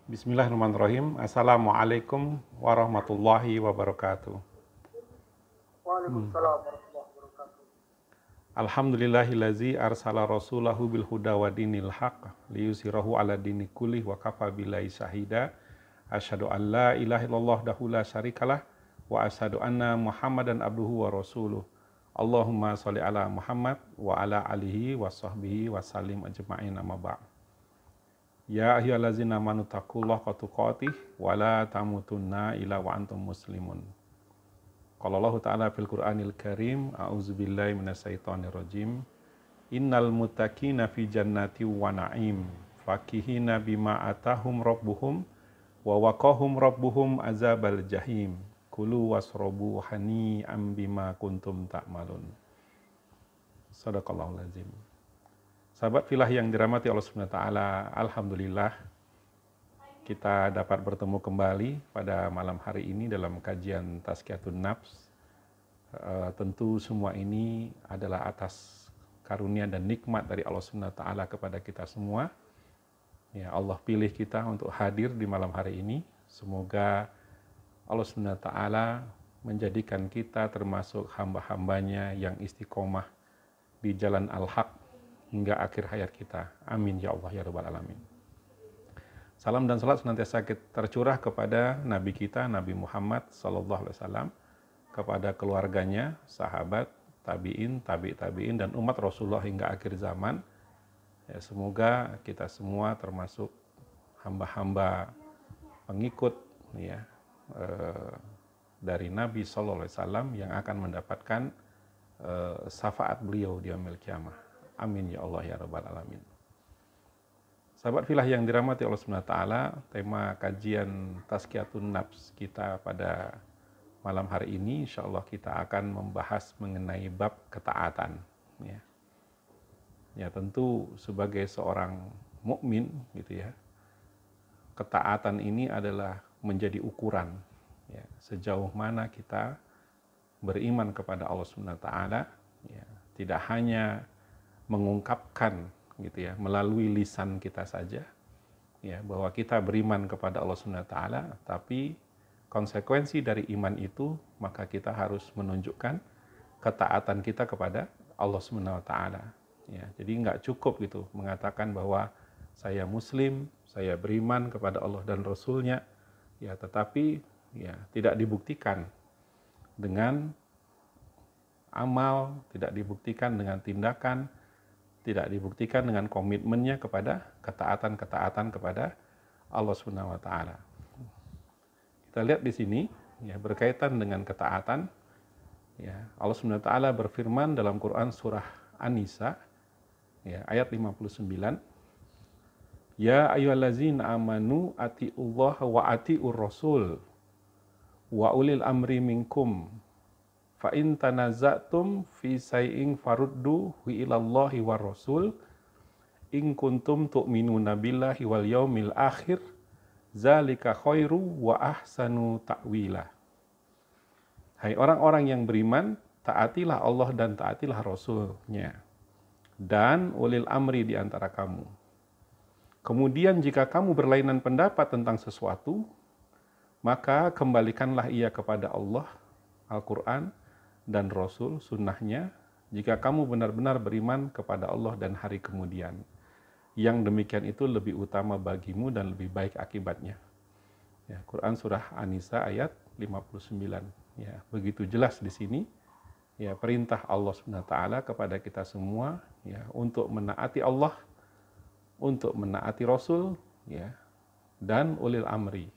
Bismillahirrahmanirrahim. Assalamualaikum warahmatullahi wabarakatuh. Waalaikumsalam warahmatullahi wabarakatuh. Alhamdulillahillazi arsala rasulahu bil huda wa dinil haq liyusirahu ala dini kullih wa kafa billahi syahida. Asyhadu an la ilaha illallah dahu la syarikalah wa asyhadu anna Muhammadan abduhu wa rasuluh. Allahumma sholli ala Muhammad wa ala alihi wa sahbihi wa sallim ajma'in amma ba'd. Ya ayyuhallazina amanu taqullaha haqqa tuqatih wa la tamutunna illa wa antum muslimun. Qala Allah Ta'ala fil Qur'anil Karim, a'udzubillahi minasyaitonir rajim. Innal muttaqina fi jannati wa na'im, fakihina bima atahum rabbuhum wa waqahum rabbuhum azabal jahim. Kulu wasrobu hani'am bima kuntum ta'malun. Shadaqallahul azim. Sahabat filah yang dirahmati Allah Subhanahu wa taala, alhamdulillah kita dapat bertemu kembali pada malam hari ini dalam kajian Tazkiyatun Nafs. Tentu semua ini adalah atas karunia dan nikmat dari Allah Subhanahu wa taala kepada kita semua. Ya, Allah pilih kita untuk hadir di malam hari ini. Semoga Allah Subhanahu wa taala menjadikan kita termasuk hamba-hambanya yang istiqomah di jalan al-haq hingga akhir hayat kita. Amin ya Allah ya rabbal alamin. Salam dan salat senantiasa tercurah kepada Nabi kita, Nabi Muhammad sallallahu alaihi wasallam, kepada keluarganya, sahabat, tabi'in, tabi'in dan umat Rasulullah hingga akhir zaman. Ya, semoga kita semua termasuk hamba-hamba pengikut ya dari Nabi sallallahu alaihi wasallam yang akan mendapatkan syafaat beliau di yaumil qiyamah. Amin ya Allah ya rabbal alamin. Sahabat filah yang dirahmati Allah Subhanahu wa taala, tema kajian Tazkiyatun Nafs kita pada malam hari ini insyaallah kita akan membahas mengenai bab ketaatan ya. Ya tentu sebagai seorang mukmin gitu ya. Ketaatan ini adalah menjadi ukuran ya, sejauh mana kita beriman kepada Allah Subhanahu wa taala ya, tidak hanya mengungkapkan gitu ya melalui lisan kita saja ya bahwa kita beriman kepada Allah Subhanahu wa taala, tapi konsekuensi dari iman itu maka kita harus menunjukkan ketaatan kita kepada Allah Subhanahu wa taala ya. Jadi nggak cukup gitu mengatakan bahwa saya muslim, saya beriman kepada Allah dan Rasul-Nya ya, tetapi ya tidak dibuktikan dengan amal, tidak dibuktikan dengan tindakan, tidak dibuktikan dengan komitmennya kepada ketaatan kepada Allah Subhanahu wa taala. Kita lihat di sini ya berkaitan dengan ketaatan ya, Allah Subhanahu wa taala berfirman dalam Quran surah An-Nisa ya ayat 59, Ya ayyuhallazina amanu atiullaha wa atiur rasul wa ulil amri minkum fa in tanaza'tum fi shay'in faruddu ilallahi war rasul in kuntum tu'minuna billahi wal yaumil akhir zalika khairu wa ahsanu ta'wila. Hai orang-orang yang beriman, taatilah Allah dan taatilah Rasul-Nya dan ulil amri di antara kamu. Kemudian jika kamu berlainan pendapat tentang sesuatu, maka kembalikanlah ia kepada Allah, Al-Quran, dan Rasul, sunnahnya, jika kamu benar-benar beriman kepada Allah dan hari kemudian. Yang demikian itu lebih utama bagimu dan lebih baik akibatnya. Ya, Quran Surah An-Nisa ayat 59. Ya, begitu jelas di sini ya perintah Allah SWT kepada kita semua ya untuk menaati Allah, untuk menaati Rasul ya, dan ulil amri.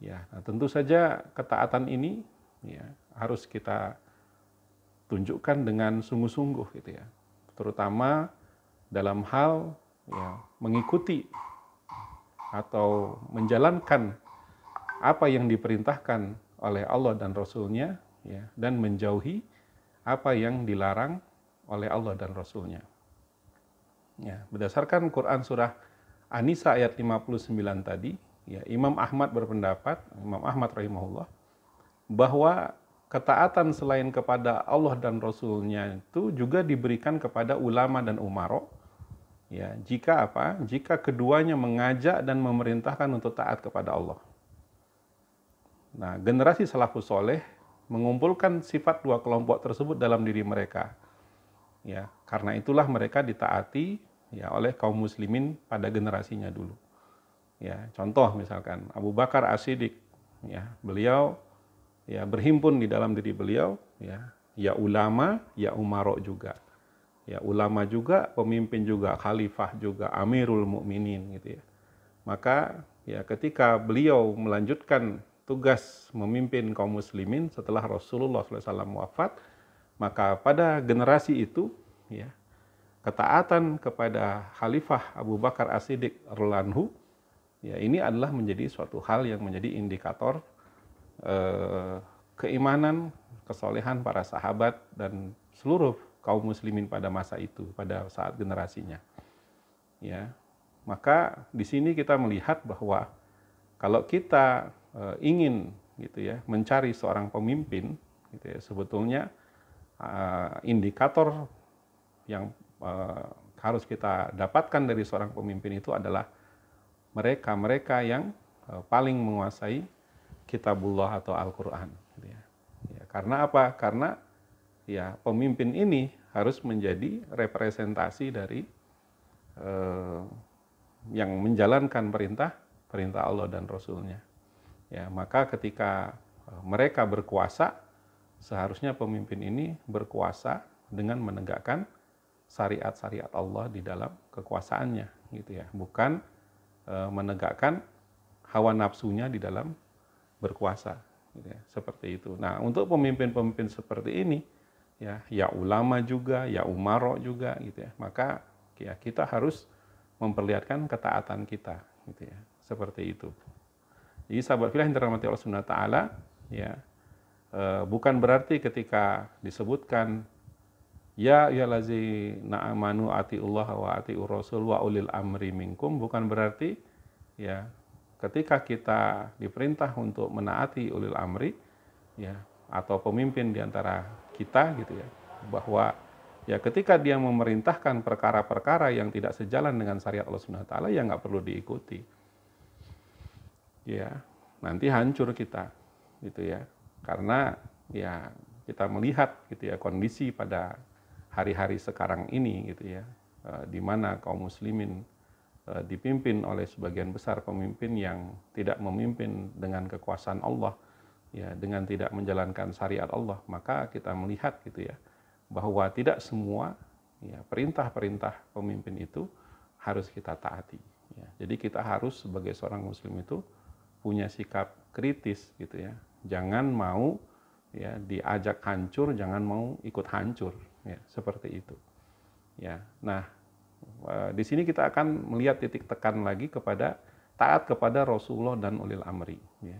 Ya, nah tentu saja ketaatan ini ya harus kita tunjukkan dengan sungguh-sungguh gitu ya, terutama dalam hal ya mengikuti atau menjalankan apa yang diperintahkan oleh Allah dan Rasul-Nya ya, dan menjauhi apa yang dilarang oleh Allah dan Rasul-Nya. Ya, berdasarkan Quran surah An-Nisa ayat 59 tadi, ya Imam Ahmad berpendapat, Imam Ahmad rahimahullah, bahwa ketaatan selain kepada Allah dan Rasul-Nya itu juga diberikan kepada ulama dan umaro Ya, jika apa? Jika keduanya mengajak dan memerintahkan untuk taat kepada Allah. Nah, generasi salafus soleh mengumpulkan sifat dua kelompok tersebut dalam diri mereka. Ya, karena itulah mereka ditaati ya oleh kaum muslimin pada generasinya dulu. Ya, contoh misalkan Abu Bakar As-Siddiq, ya, beliau ya berhimpun di dalam diri beliau ya ulama, ya umaro juga. Ya ulama juga, pemimpin juga, khalifah juga, amirul mukminin gitu ya. Maka ya ketika beliau melanjutkan tugas memimpin kaum muslimin setelah Rasulullah SAW wafat, maka pada generasi itu ya ketaatan kepada Khalifah Abu Bakar As-Siddiq radhiyallahu ya ini adalah menjadi suatu hal yang menjadi indikator keimanan, kesolehan para sahabat dan seluruh kaum muslimin pada masa itu, pada saat generasinya. Ya, maka di sini kita melihat bahwa kalau kita ingin gitu ya mencari seorang pemimpin, gitu ya, sebetulnya indikator yang harus kita dapatkan dari seorang pemimpin itu adalah mereka yang paling menguasai kitabullah atau Al-Quran. Gitu ya. Ya, karena apa? Karena ya pemimpin ini harus menjadi representasi dari yang menjalankan perintah Allah dan Rasulnya. Ya, maka ketika mereka berkuasa, seharusnya pemimpin ini berkuasa dengan menegakkan syariat-syariat Allah di dalam kekuasaannya, gitu ya. Bukan menegakkan hawa nafsunya di dalam berkuasa, gitu ya. Seperti itu. Nah, untuk pemimpin-pemimpin seperti ini, ya ulama juga, ya umaro juga, gitu ya. Maka ya kita harus memperlihatkan ketaatan kita, gitu ya. Seperti itu. Jadi sahabat fillah yang dirahmati Allah Subhanahu wa taala, ya bukan berarti ketika disebutkan ya ayyuhallazina amanu atiullah wa atiur rasul wa ulil amri minkum, bukan berarti ya ketika kita diperintah untuk menaati ulil amri ya atau pemimpin di antara kita gitu ya, bahwa ya ketika dia memerintahkan perkara-perkara yang tidak sejalan dengan syariat Allah Subhanahu wa taala ya nggak perlu diikuti. Ya, nanti hancur kita gitu ya. Karena ya kita melihat gitu ya kondisi pada hari-hari sekarang ini gitu ya, di mana kaum muslimin dipimpin oleh sebagian besar pemimpin yang tidak memimpin dengan kekuasaan Allah, ya dengan tidak menjalankan syariat Allah, maka kita melihat gitu ya bahwa tidak semua ya perintah-perintah pemimpin itu harus kita taati. Ya. Jadi kita harus sebagai seorang muslim itu punya sikap kritis gitu ya. Jangan mau ya diajak hancur, jangan mau ikut hancur, ya seperti itu. Ya, nah di sini kita akan melihat titik tekan lagi kepada taat kepada Rasulullah dan ulil amri. Ya.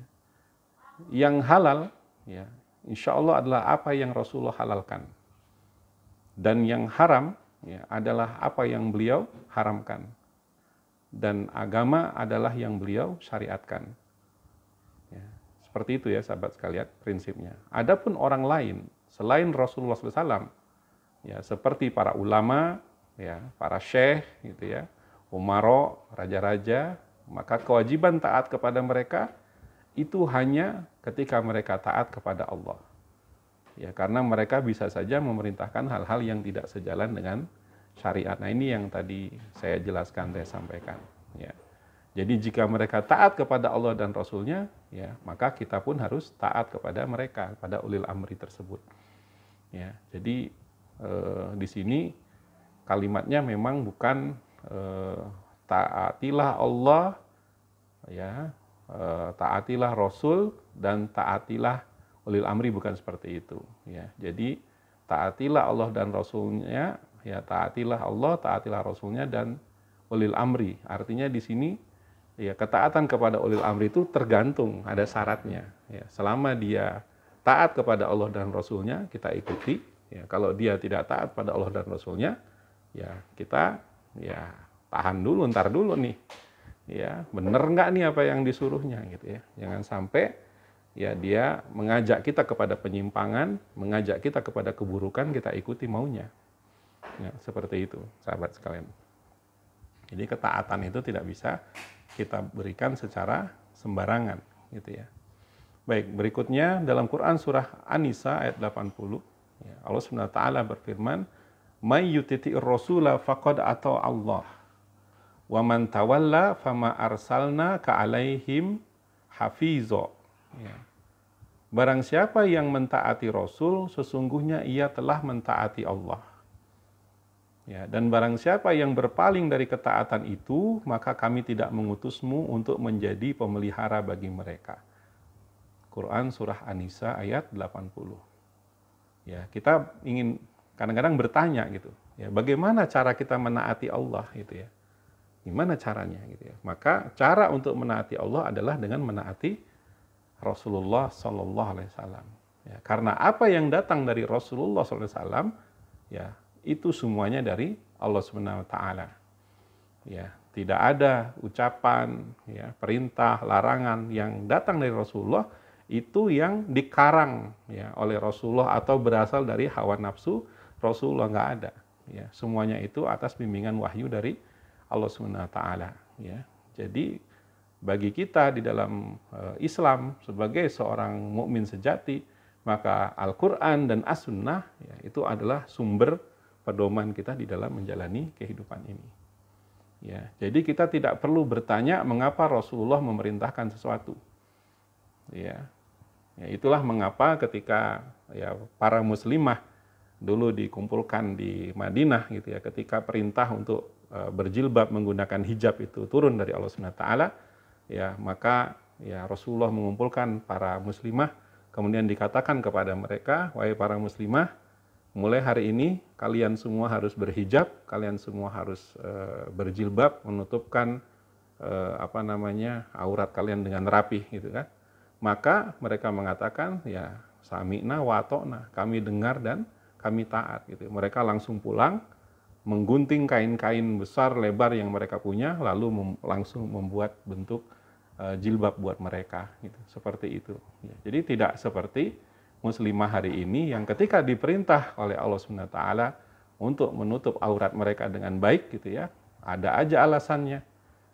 Yang halal, ya insya Allah adalah apa yang Rasulullah halalkan, dan yang haram ya adalah apa yang beliau haramkan, dan agama adalah yang beliau syariatkan. Ya, seperti itu ya sahabat sekalian prinsipnya. Adapun orang lain selain Rasulullah SAW, ya seperti para ulama, ya para syekh, gitu ya, umaro, raja-raja, maka kewajiban taat kepada mereka itu hanya ketika mereka taat kepada Allah. Ya, karena mereka bisa saja memerintahkan hal-hal yang tidak sejalan dengan syariat. Nah ini yang tadi saya jelaskan, saya sampaikan. Ya. Jadi jika mereka taat kepada Allah dan Rasulnya, ya maka kita pun harus taat kepada mereka, pada ulil amri tersebut. Ya, jadi di sini kalimatnya memang bukan taatilah Allah, ya taatilah Rasul dan taatilah ulil amri, bukan seperti itu. Ya, jadi taatilah Allah dan Rasulnya, ya taatilah Allah, taatilah Rasulnya dan ulil amri. Artinya di sini ya ketaatan kepada ulil amri itu tergantung, ada syaratnya. Ya, selama dia taat kepada Allah dan Rasulnya, kita ikuti. Ya, kalau dia tidak taat pada Allah dan Rasulnya, ya kita ya tahan dulu, ntar dulu nih. Ya, bener nggak nih apa yang disuruhnya gitu ya. Jangan sampai ya dia mengajak kita kepada penyimpangan, mengajak kita kepada keburukan, kita ikuti maunya. Ya, seperti itu, sahabat sekalian. Jadi ketaatan itu tidak bisa kita berikan secara sembarangan, gitu ya. Baik, berikutnya dalam Quran surah An-Nisa ayat 80, ya, Allah SWT berfirman, "May yutiti'ir rasula faqad ata Allah, wa man tawalla fama arsalna ka'alaihim hafizo." Ya. Barang siapa yang mentaati Rasul, sesungguhnya ia telah mentaati Allah. Ya, dan barang siapa yang berpaling dari ketaatan itu, maka kami tidak mengutusmu untuk menjadi pemelihara bagi mereka. Quran surah An-Nisa ayat 80. Ya, kita ingin kadang-kadang bertanya gitu, ya, bagaimana cara kita menaati Allah gitu ya? Gimana caranya gitu ya? Maka cara untuk menaati Allah adalah dengan menaati Rasulullah Sallallahu Alaihi Wasallam. Ya, karena apa yang datang dari Rasulullah Sallallahu Alaihi Wasallam, ya itu semuanya dari Allah Subhanahu Wa Taala. Ya, tidak ada ucapan, ya, perintah, larangan yang datang dari Rasulullah itu yang dikarang, ya, oleh Rasulullah atau berasal dari hawa nafsu Rasulullah, nggak ada. Ya, semuanya itu atas bimbingan wahyu dari Allah Subhanahu Wa Taala. Ya, jadi bagi kita di dalam Islam sebagai seorang mukmin sejati, maka Al-Quran dan As-Sunnah, ya, itu adalah sumber pedoman kita di dalam menjalani kehidupan ini. Ya, jadi kita tidak perlu bertanya mengapa Rasulullah memerintahkan sesuatu. Ya, ya itulah mengapa ketika ya para muslimah dulu dikumpulkan di Madinah gitu ya, ketika perintah untuk berjilbab menggunakan hijab itu turun dari Allah Subhanahu wa taala, ya maka ya Rasulullah mengumpulkan para muslimah, kemudian dikatakan kepada mereka, wahai para muslimah, mulai hari ini kalian semua harus berhijab, kalian semua harus berjilbab, menutupkan aurat kalian dengan rapih gitu kan. Maka mereka mengatakan, ya sami'na wa ata'na, kami dengar dan kami taat gitu. Mereka langsung pulang, menggunting kain-kain besar lebar yang mereka punya, lalu langsung membuat bentuk jilbab buat mereka gitu, seperti itu ya. Jadi tidak seperti muslimah hari ini yang ketika diperintah oleh Allah Subhanahu wa taala untuk menutup aurat mereka dengan baik gitu ya, ada aja alasannya,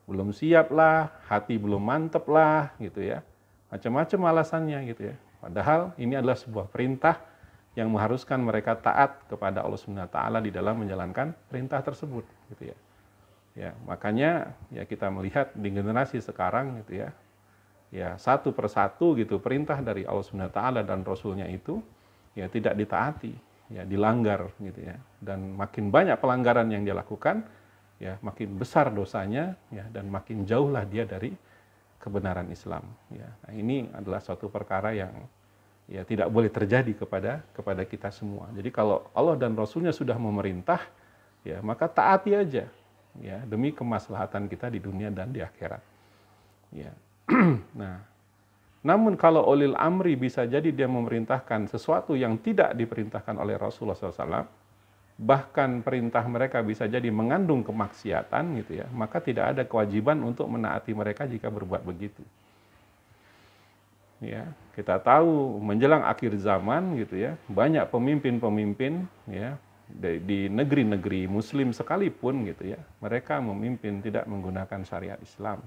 belum siap lah, hati belum mantep lah gitu ya, macam-macam alasannya gitu ya. Padahal ini adalah sebuah perintah yang mengharuskan mereka taat kepada Allah Subhanahu wa taala di dalam menjalankan perintah tersebut gitu ya. Ya, makanya ya kita melihat di generasi sekarang gitu ya. Ya, satu persatu gitu perintah dari Allah Subhanahu wa taala dan Rasulnya itu ya tidak ditaati, ya dilanggar gitu ya. Dan makin banyak pelanggaran yang dia lakukan, ya makin besar dosanya ya, dan makin jauhlah dia dari kebenaran Islam ya. Nah, ini adalah suatu perkara yang ya tidak boleh terjadi kepada kita semua. Jadi kalau Allah dan Rasulnya sudah memerintah, ya maka taati aja ya, demi kemaslahatan kita di dunia dan di akhirat. Ya. Nah, namun kalau ulil amri bisa jadi dia memerintahkan sesuatu yang tidak diperintahkan oleh Rasulullah SAW, bahkan perintah mereka bisa jadi mengandung kemaksiatan gitu ya, maka tidak ada kewajiban untuk menaati mereka jika berbuat begitu. Ya, kita tahu menjelang akhir zaman gitu ya, banyak pemimpin-pemimpin ya di negeri-negeri muslim sekalipun gitu ya, mereka memimpin tidak menggunakan syariat Islam.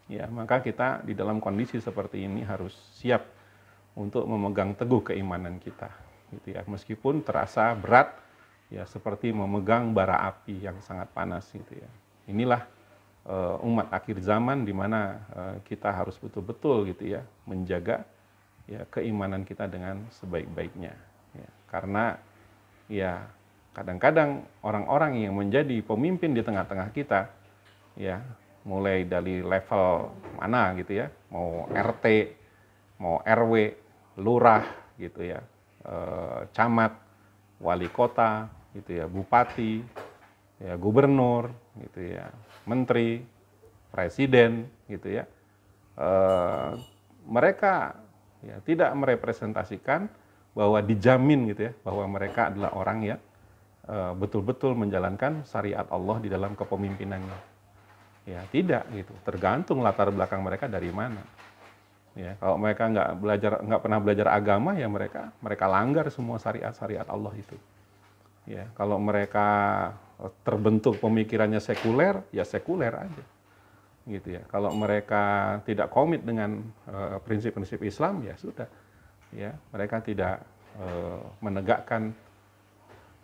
Ya, maka kita di dalam kondisi seperti ini harus siap untuk memegang teguh keimanan kita gitu ya, meskipun terasa berat ya, seperti memegang bara api yang sangat panas gitu ya. Inilah umat akhir zaman di mana kita harus betul-betul gitu ya menjaga ya keimanan kita dengan sebaik-baiknya ya. Karena ya kadang-kadang orang-orang yang menjadi pemimpin di tengah-tengah kita ya, mulai dari level mana gitu ya, mau RT, mau RW, lurah gitu ya, camat, wali kota gitu ya, bupati, ya gubernur gitu ya, menteri, presiden gitu ya, mereka ya tidak merepresentasikan bahwa dijamin gitu ya, bahwa mereka adalah orang yang betul-betul menjalankan syariat Allah di dalam kepemimpinannya. Ya tidak gitu, tergantung latar belakang mereka dari mana. Ya, kalau mereka nggak pernah belajar agama ya mereka langgar semua syariat Allah itu. Ya, kalau mereka terbentuk pemikirannya sekuler, ya sekuler aja. Gitu ya. Kalau mereka tidak komit dengan prinsip-prinsip Islam, ya sudah. Ya, mereka tidak menegakkan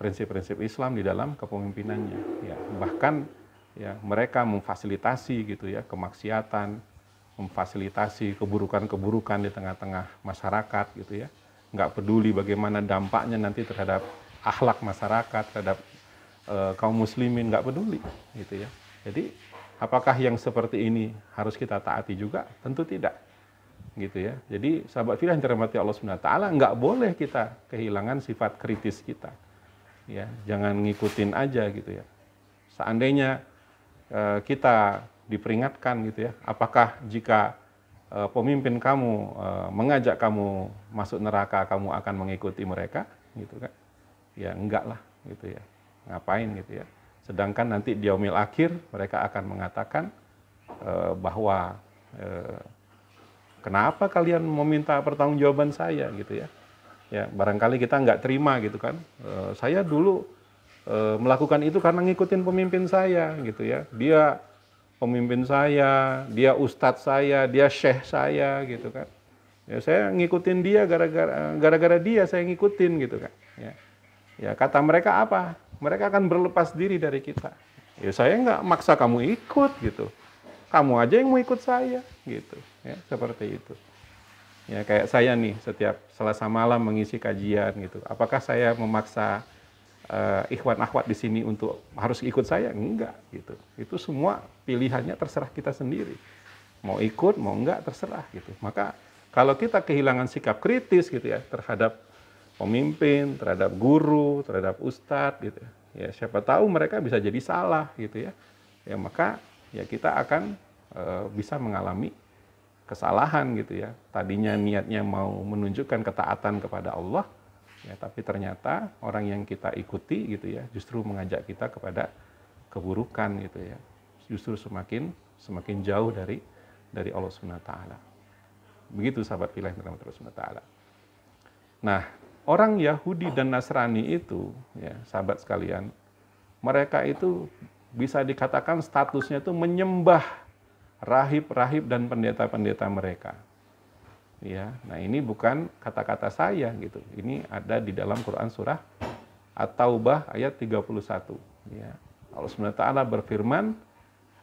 prinsip-prinsip Islam di dalam kepemimpinannya. Ya, bahkan ya mereka memfasilitasi gitu ya kemaksiatan, memfasilitasi keburukan-keburukan di tengah-tengah masyarakat gitu ya. Nggak peduli bagaimana dampaknya nanti terhadap akhlak masyarakat, terhadap kaum muslimin, nggak peduli gitu ya. Jadi apakah yang seperti ini harus kita taati juga? Tentu tidak gitu ya. Jadi sahabat fillah yang dirahmati Allah Subhanahu wa taala, nggak boleh kita kehilangan sifat kritis kita. Ya, jangan ngikutin aja gitu ya. Seandainya kita diperingatkan gitu ya, apakah jika pemimpin kamu mengajak kamu masuk neraka, kamu akan mengikuti mereka gitu kan? Ya enggak lah gitu ya. Ngapain gitu ya. Sedangkan nanti di yaumil akhir mereka akan mengatakan bahwa kenapa kalian meminta pertanggungjawaban saya gitu ya. Ya, barangkali kita nggak terima gitu kan. Saya dulu melakukan itu karena ngikutin pemimpin saya gitu ya. Dia pemimpin saya, dia ustadz saya, dia syekh saya gitu kan. Ya, saya ngikutin dia gara-gara dia saya ngikutin gitu kan. Ya. Ya, kata mereka apa? Mereka akan berlepas diri dari kita. Ya, saya nggak maksa kamu ikut gitu. Kamu aja yang mau ikut saya gitu. Ya, seperti itu. Ya, kayak saya nih setiap Selasa malam mengisi kajian gitu. Apakah saya memaksa ikhwan akhwat di sini untuk harus ikut saya? Enggak gitu. Itu semua pilihannya terserah kita sendiri. Mau ikut, mau enggak terserah gitu. Maka kalau kita kehilangan sikap kritis gitu ya terhadap pemimpin, terhadap guru, terhadap ustadz gitu ya, siapa tahu mereka bisa jadi salah gitu ya. Ya maka ya kita akan bisa mengalami kesalahan gitu ya. Tadinya niatnya mau menunjukkan ketaatan kepada Allah, ya tapi ternyata orang yang kita ikuti gitu ya, justru mengajak kita kepada keburukan gitu ya. Justru semakin jauh dari Allah Subhanahu wa taala. Begitu sahabat fillah yang dirahmati Allah Subhanahu wa taala. Nah, orang Yahudi dan Nasrani itu ya, sahabat sekalian, mereka itu bisa dikatakan statusnya itu menyembah rahib-rahib dan pendeta-pendeta mereka. Ya, nah ini bukan kata-kata saya gitu. Ini ada di dalam Quran surah At-Taubah ayat 31. Ya. Allah Subhanahu wa taala berfirman,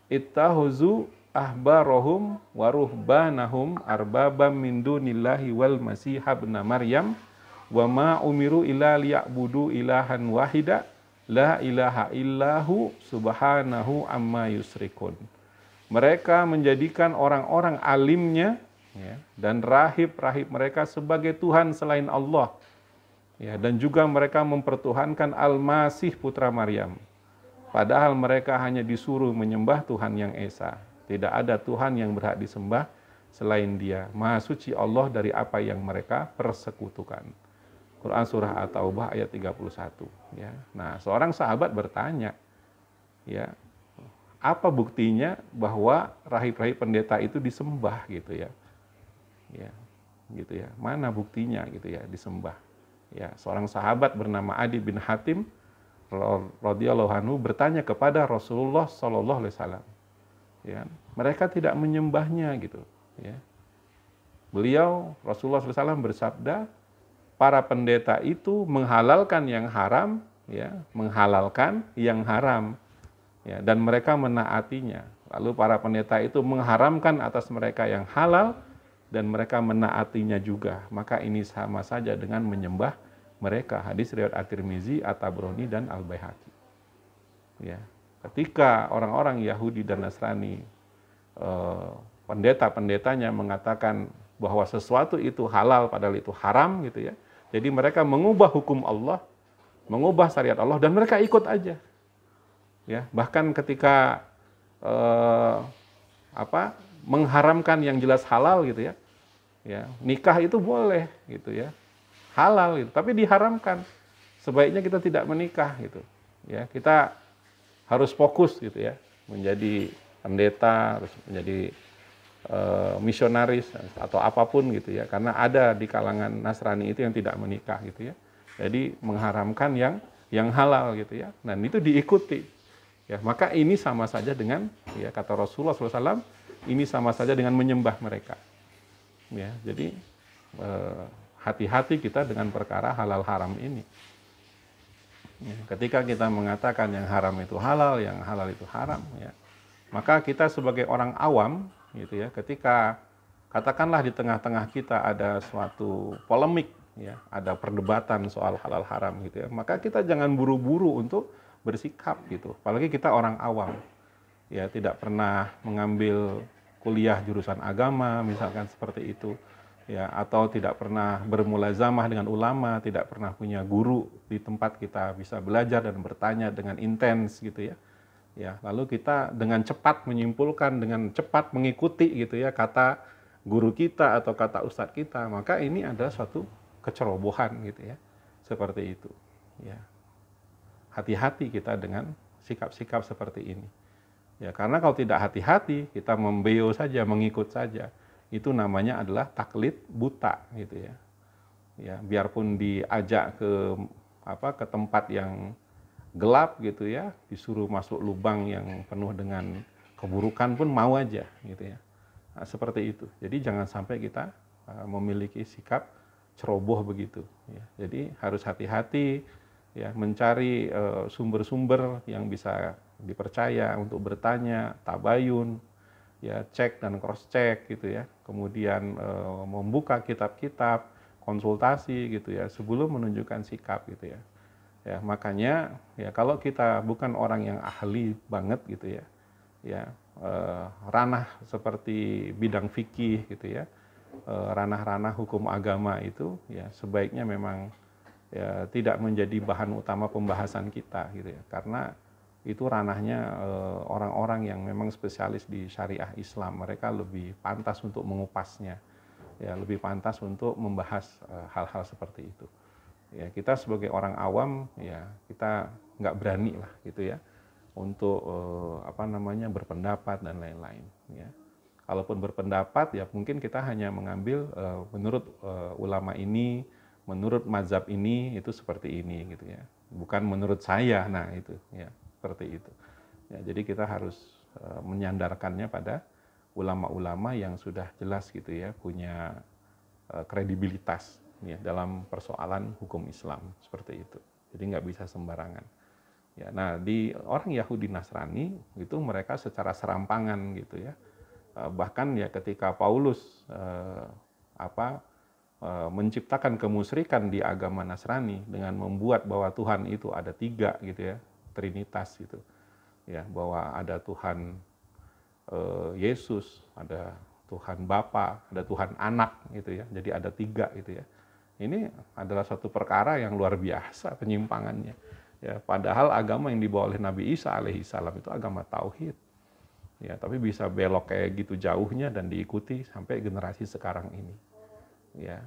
"Ittahuzu ahbarahum wa ruhbanahum arbabam min dunillahi wal masih ibn Maryam wa ma umiru illa liya'budu ilahan wahida la ilaha illahu subhanahu amma yusrikun." Mereka menjadikan orang-orang alimnya ya, dan rahib-rahib mereka sebagai Tuhan selain Allah. Ya, dan juga mereka mempertuhankan Al-Masih putra Maryam. Padahal mereka hanya disuruh menyembah Tuhan yang Esa. Tidak ada Tuhan yang berhak disembah selain Dia. Maha suci Allah dari apa yang mereka persekutukan. Quran surah At-Taubah ayat 31. Ya. Nah, seorang sahabat bertanya, ya, apa buktinya bahwa rahib-rahib pendeta itu disembah gitu ya? Ya, gitu ya. Mana buktinya gitu ya disembah? Ya, seorang sahabat bernama Adi bin Hatim radhiyallahu anhu bertanya kepada Rasulullah sallallahu alaihi wasallam. Ya, mereka tidak menyembahnya gitu, ya. Beliau Rasulullah sallallahu alaihi wasallam bersabda, para pendeta itu menghalalkan yang haram, ya, menghalalkan yang haram. Ya, dan mereka menaatinya. Lalu para pendeta itu mengharamkan atas mereka yang halal dan mereka menaatinya juga. Maka ini sama saja dengan menyembah mereka. Hadis riwayat At-Tirmizi, At-Tabrani dan Al-Baihaqi. Ya, ketika orang-orang Yahudi dan Nasrani pendeta-pendetanya mengatakan bahwa sesuatu itu halal padahal itu haram gitu ya. Jadi mereka mengubah hukum Allah, mengubah syariat Allah dan mereka ikut aja. Ya, bahkan ketika mengharamkan yang jelas halal gitu ya. Ya, nikah itu boleh gitu ya. Halal gitu, tapi diharamkan. Sebaiknya kita tidak menikah gitu. Ya, kita harus fokus gitu ya, menjadi pendeta, harus menjadi misionaris atau apapun gitu ya. Karena ada di kalangan Nasrani itu yang tidak menikah gitu ya. Jadi mengharamkan yang yang halal gitu ya. Dan itu diikuti. Ya, maka ini sama saja dengan ya kata Rasulullah SAW, ini sama saja dengan menyembah mereka. Ya, jadi hati-hati kita dengan perkara halal haram ini. Ya, ketika kita mengatakan yang haram itu halal, yang halal itu haram, ya, maka kita sebagai orang awam, gitu ya, ketika katakanlah di tengah-tengah kita ada suatu polemik, ya, ada perdebatan soal halal haram, gitu ya, maka kita jangan buru-buru untuk bersikap, gitu. Apalagi kita orang awam, ya, tidak pernah mengambil kuliah jurusan agama, misalkan seperti itu. Ya, atau tidak pernah bermulazamah dengan ulama, tidak pernah punya guru di tempat kita bisa belajar dan bertanya dengan intens gitu ya. Ya, lalu kita dengan cepat menyimpulkan, dengan cepat mengikuti gitu ya kata guru kita atau kata ustadz kita, maka ini adalah suatu kecerobohan gitu ya. Seperti itu. Ya. Hati-hati kita dengan sikap-sikap seperti ini. Ya, karena kalau tidak hati-hati, kita membeo saja, mengikut saja. Itu namanya adalah taklid buta gitu ya. Ya, biarpun diajak ke tempat yang gelap gitu ya, disuruh masuk lubang yang penuh dengan keburukan pun mau aja gitu ya. Nah, seperti itu. Jadi jangan sampai kita memiliki sikap ceroboh begitu ya. Jadi harus hati-hati ya, mencari sumber-sumber yang bisa dipercaya untuk bertanya, tabayun, ya, cek dan cross check gitu ya, kemudian membuka kitab-kitab, konsultasi gitu ya, sebelum menunjukkan sikap gitu ya. Ya, makanya ya kalau kita bukan orang yang ahli banget gitu ya, ya ranah seperti bidang fikih gitu ya, ranah-ranah hukum agama itu ya sebaiknya memang ya tidak menjadi bahan utama pembahasan kita gitu ya, karena itu ranahnya orang-orang yang memang spesialis di syariah Islam. Mereka lebih pantas untuk mengupasnya, ya, lebih pantas untuk membahas hal-hal seperti itu. Ya, kita sebagai orang awam, ya kita nggak berani lah gitu ya untuk berpendapat dan lain-lain. Ya, kalaupun berpendapat, ya mungkin kita hanya mengambil menurut ulama ini, menurut mazhab ini itu seperti ini gitu ya, bukan menurut saya. Nah itu ya. Seperti itu. Ya, jadi kita harus menyandarkannya pada ulama-ulama yang sudah jelas gitu ya, punya kredibilitas ya, dalam persoalan hukum Islam seperti itu. Jadi nggak bisa sembarangan. Ya, nah di orang Yahudi Nasrani itu mereka secara serampangan gitu ya. Bahkan ya ketika Paulus menciptakan kemusyrikan di agama Nasrani dengan membuat bahwa Tuhan itu ada 3 gitu ya. Trinitas gitu ya, bahwa ada Tuhan Yesus, ada Tuhan Bapa, ada Tuhan Anak gitu ya, jadi ada 3 gitu ya. Ini adalah suatu perkara yang luar biasa penyimpangannya ya, padahal agama yang dibawa oleh Nabi Isa alaihissalam itu agama tauhid ya, tapi bisa belok kayak gitu jauhnya dan diikuti sampai generasi sekarang ini ya,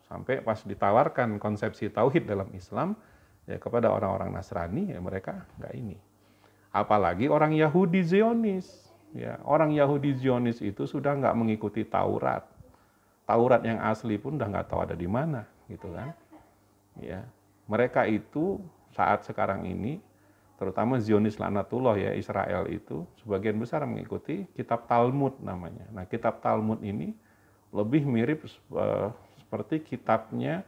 sampai pas ditawarkan konsepsi tauhid dalam Islam ya kepada orang-orang Nasrani, ya mereka nggak ini. Apalagi orang Yahudi Zionis. Ya, orang Yahudi Zionis itu sudah nggak mengikuti Taurat. Taurat yang asli pun udah nggak tahu ada di mana, gitu kan? Ya, mereka itu saat sekarang ini, terutama Zionis Laknatullah ya, Israel itu sebagian besar mengikuti kitab Talmud namanya. Nah, kitab Talmud ini lebih mirip seperti kitabnya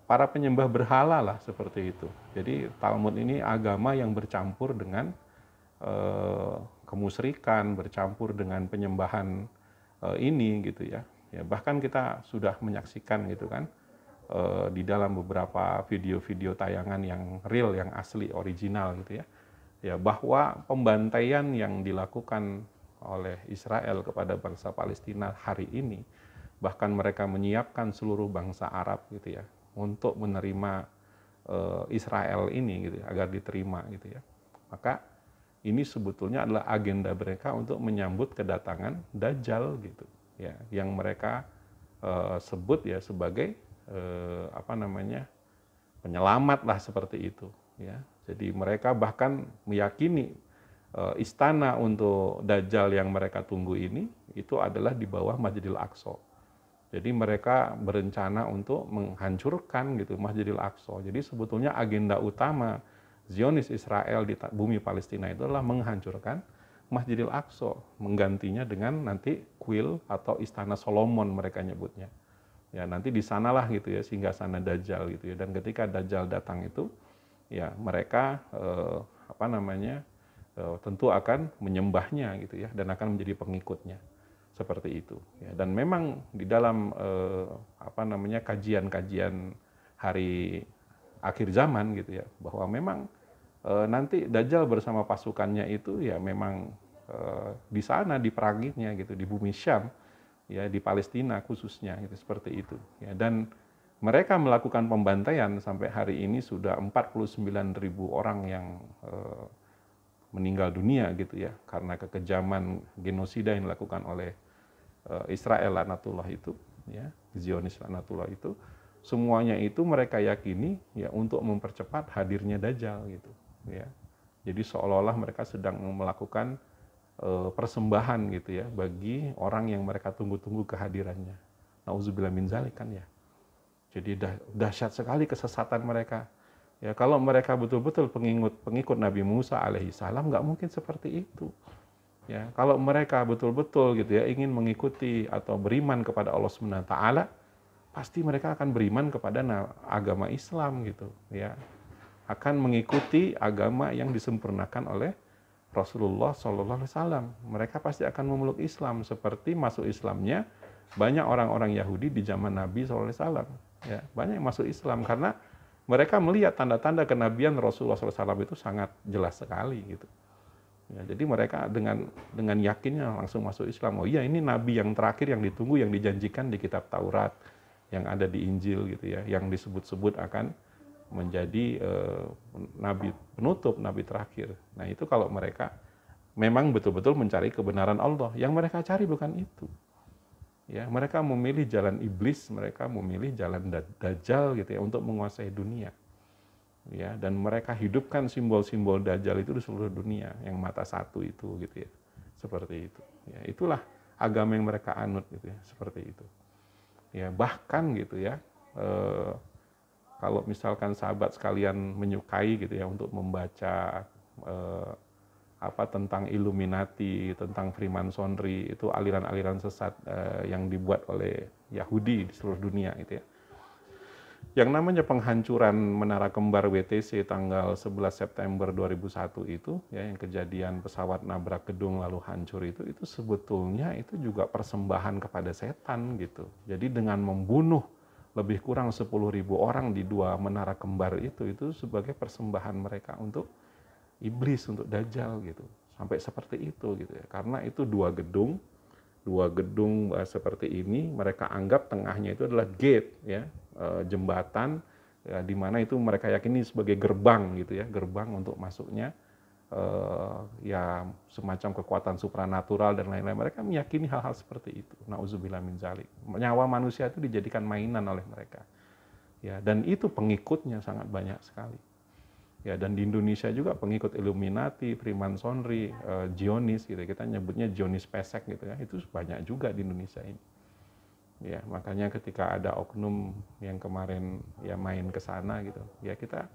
para penyembah berhala lah seperti itu. Jadi Talmud ini agama yang bercampur dengan kemusyrikan, bercampur dengan penyembahan ini gitu ya. Ya bahkan kita sudah menyaksikan gitu kan di dalam beberapa video-video tayangan yang real, yang asli, original gitu ya. Ya bahwa pembantaian yang dilakukan oleh Israel kepada bangsa Palestina hari ini, bahkan mereka menyiapkan seluruh bangsa Arab gitu ya untuk menerima Israel ini gitu ya, agar diterima gitu ya. Maka ini sebetulnya adalah agenda mereka untuk menyambut kedatangan Dajjal gitu ya, yang mereka sebut ya sebagai penyelamat lah seperti itu ya. Jadi mereka bahkan meyakini istana untuk Dajjal yang mereka tunggu ini itu adalah di bawah Masjidil Aqsa Jadi mereka berencana untuk menghancurkan gitu Masjidil Aqsa. Jadi sebetulnya agenda utama Zionis Israel di bumi Palestina itu adalah menghancurkan Masjidil Aqsa, menggantinya dengan nanti kuil atau istana Solomon mereka nyebutnya. Ya nanti di sanalah gitu ya singgasana Dajjal gitu ya. Dan ketika Dajjal datang itu ya mereka tentu akan menyembahnya gitu ya dan akan menjadi pengikutnya. Seperti itu ya. Dan memang di dalam kajian-kajian hari akhir zaman gitu ya bahwa memang nanti Dajjal bersama pasukannya itu ya memang di sana diperangitnya gitu di bumi Syam ya di Palestina khususnya gitu seperti itu ya. Dan mereka melakukan pembantaian sampai hari ini sudah 49.000 orang yang meninggal dunia gitu ya karena kekejaman genosida yang dilakukan oleh Israel laknatullah itu ya Zionis laknatullah itu semuanya itu mereka yakini ya untuk mempercepat hadirnya Dajjal gitu ya. Jadi seolah-olah mereka sedang melakukan persembahan gitu ya bagi orang yang mereka tunggu-tunggu kehadirannya. Nauzubillah min dzalik kan ya. Jadi dahsyat sekali kesesatan mereka. Ya, kalau mereka betul-betul pengikut Nabi Musa alaihissalam nggak mungkin seperti itu. Ya, kalau mereka betul-betul gitu ya ingin mengikuti atau beriman kepada Allah Subhanahu wa taala, pasti mereka akan beriman kepada agama Islam gitu, ya. Akan mengikuti agama yang disempurnakan oleh Rasulullah Shallallahu alaihi wasallam. Mereka pasti akan memeluk Islam seperti masuk Islamnya banyak orang-orang Yahudi di zaman Nabi Shallallahu alaihi wasallam. Ya, banyak yang masuk Islam karena mereka melihat tanda-tanda kenabian Rasulullah SAW itu sangat jelas sekali gitu. Ya, jadi mereka dengan yakinnya langsung masuk Islam. Oh iya ini Nabi yang terakhir yang ditunggu yang dijanjikan di kitab Taurat yang ada di Injil gitu ya, yang disebut-sebut akan menjadi Nabi penutup, Nabi terakhir. Nah itu kalau mereka memang betul-betul mencari kebenaran Allah, yang mereka cari bukan itu. Ya, mereka memilih jalan iblis, mereka memilih jalan Dajjal gitu ya untuk menguasai dunia. Ya, dan mereka hidupkan simbol-simbol Dajjal itu di seluruh dunia, yang mata satu itu gitu ya. Seperti itu. Ya, itulah agama yang mereka anut gitu ya, seperti itu. Ya, bahkan gitu ya. Kalau misalkan sahabat sekalian menyukai gitu ya untuk membaca tentang Illuminati, tentang Freemasonry, itu aliran-aliran sesat yang dibuat oleh Yahudi di seluruh dunia gitu ya. Yang namanya penghancuran Menara Kembar WTC tanggal 11 September 2001 itu ya, yang kejadian pesawat nabrak gedung lalu hancur itu sebetulnya itu juga persembahan kepada setan gitu. Jadi dengan membunuh lebih kurang 10.000 orang di 2 menara kembar itu sebagai persembahan mereka untuk iblis, untuk Dajjal gitu. Sampai seperti itu gitu ya. Karena itu dua gedung seperti ini, mereka anggap tengahnya itu adalah gate ya, jembatan ya, di mana itu mereka yakini sebagai gerbang gitu ya, gerbang untuk masuknya ya semacam kekuatan supranatural dan lain-lain. Mereka meyakini hal-hal seperti itu. Nauzubillah min dzalik. Nyawa manusia itu dijadikan mainan oleh mereka. Ya, dan itu pengikutnya sangat banyak sekali. Ya, dan di Indonesia juga pengikut Illuminati, Freemasonry, Zionis gitu. Kita nyebutnya Zionis pesek gitu ya. Itu banyak juga di Indonesia ini. Ya, makanya ketika ada oknum yang kemarin ya main ke sana gitu, ya kita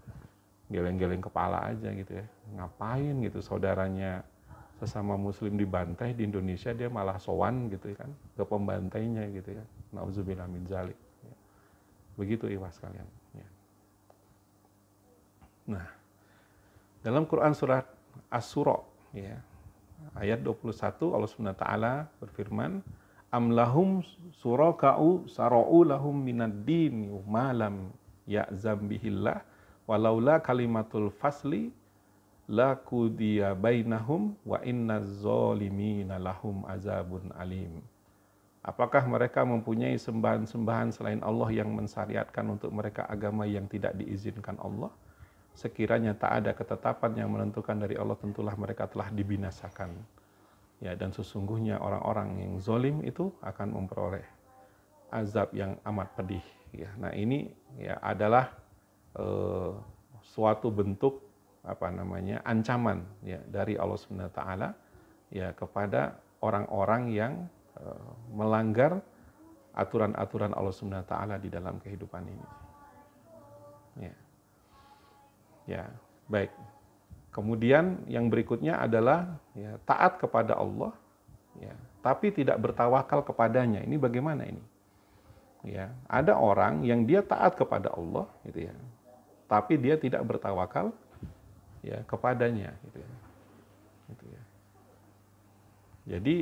geleng-geleng kepala aja gitu ya. Ngapain gitu saudaranya sesama muslim dibantai di Indonesia, dia malah sowan gitu kan ke pembantainya gitu ya. Nauzubillah min dzalik. Ya. Begitu ikhwas sekalian. Ya. Nah, dalam Quran surat Asy-Syura ya, ayat 21 Allah Subhanahu wa taala berfirman, am lahum suraka'u sara'u lahum minad din ma lam ya'zam bihillah walaula kalimatul fasli laqudiya bainahum wa innaz zalimina lahum azabun alim. Apakah mereka mempunyai sembahan-sembahan selain Allah yang mensyariatkan untuk mereka agama yang tidak diizinkan Allah? Sekiranya tak ada ketetapan yang menentukan dari Allah, tentulah mereka telah dibinasakan. Ya, dan sesungguhnya orang-orang yang zalim itu akan memperoleh azab yang amat pedih. Ya, nah ini ya adalah suatu bentuk ancaman ya dari Allah Subhanahu wa taala ya kepada orang-orang yang melanggar aturan-aturan Allah Subhanahu wa taala di dalam kehidupan ini. Ya. Ya, baik. Kemudian yang berikutnya adalah ya, taat kepada Allah, ya, tapi tidak bertawakal kepadanya. Ini bagaimana ini? Ya, ada orang yang dia taat kepada Allah, gitu ya, tapi dia tidak bertawakal, ya, kepadanya, gitu ya. Gitu ya. Jadi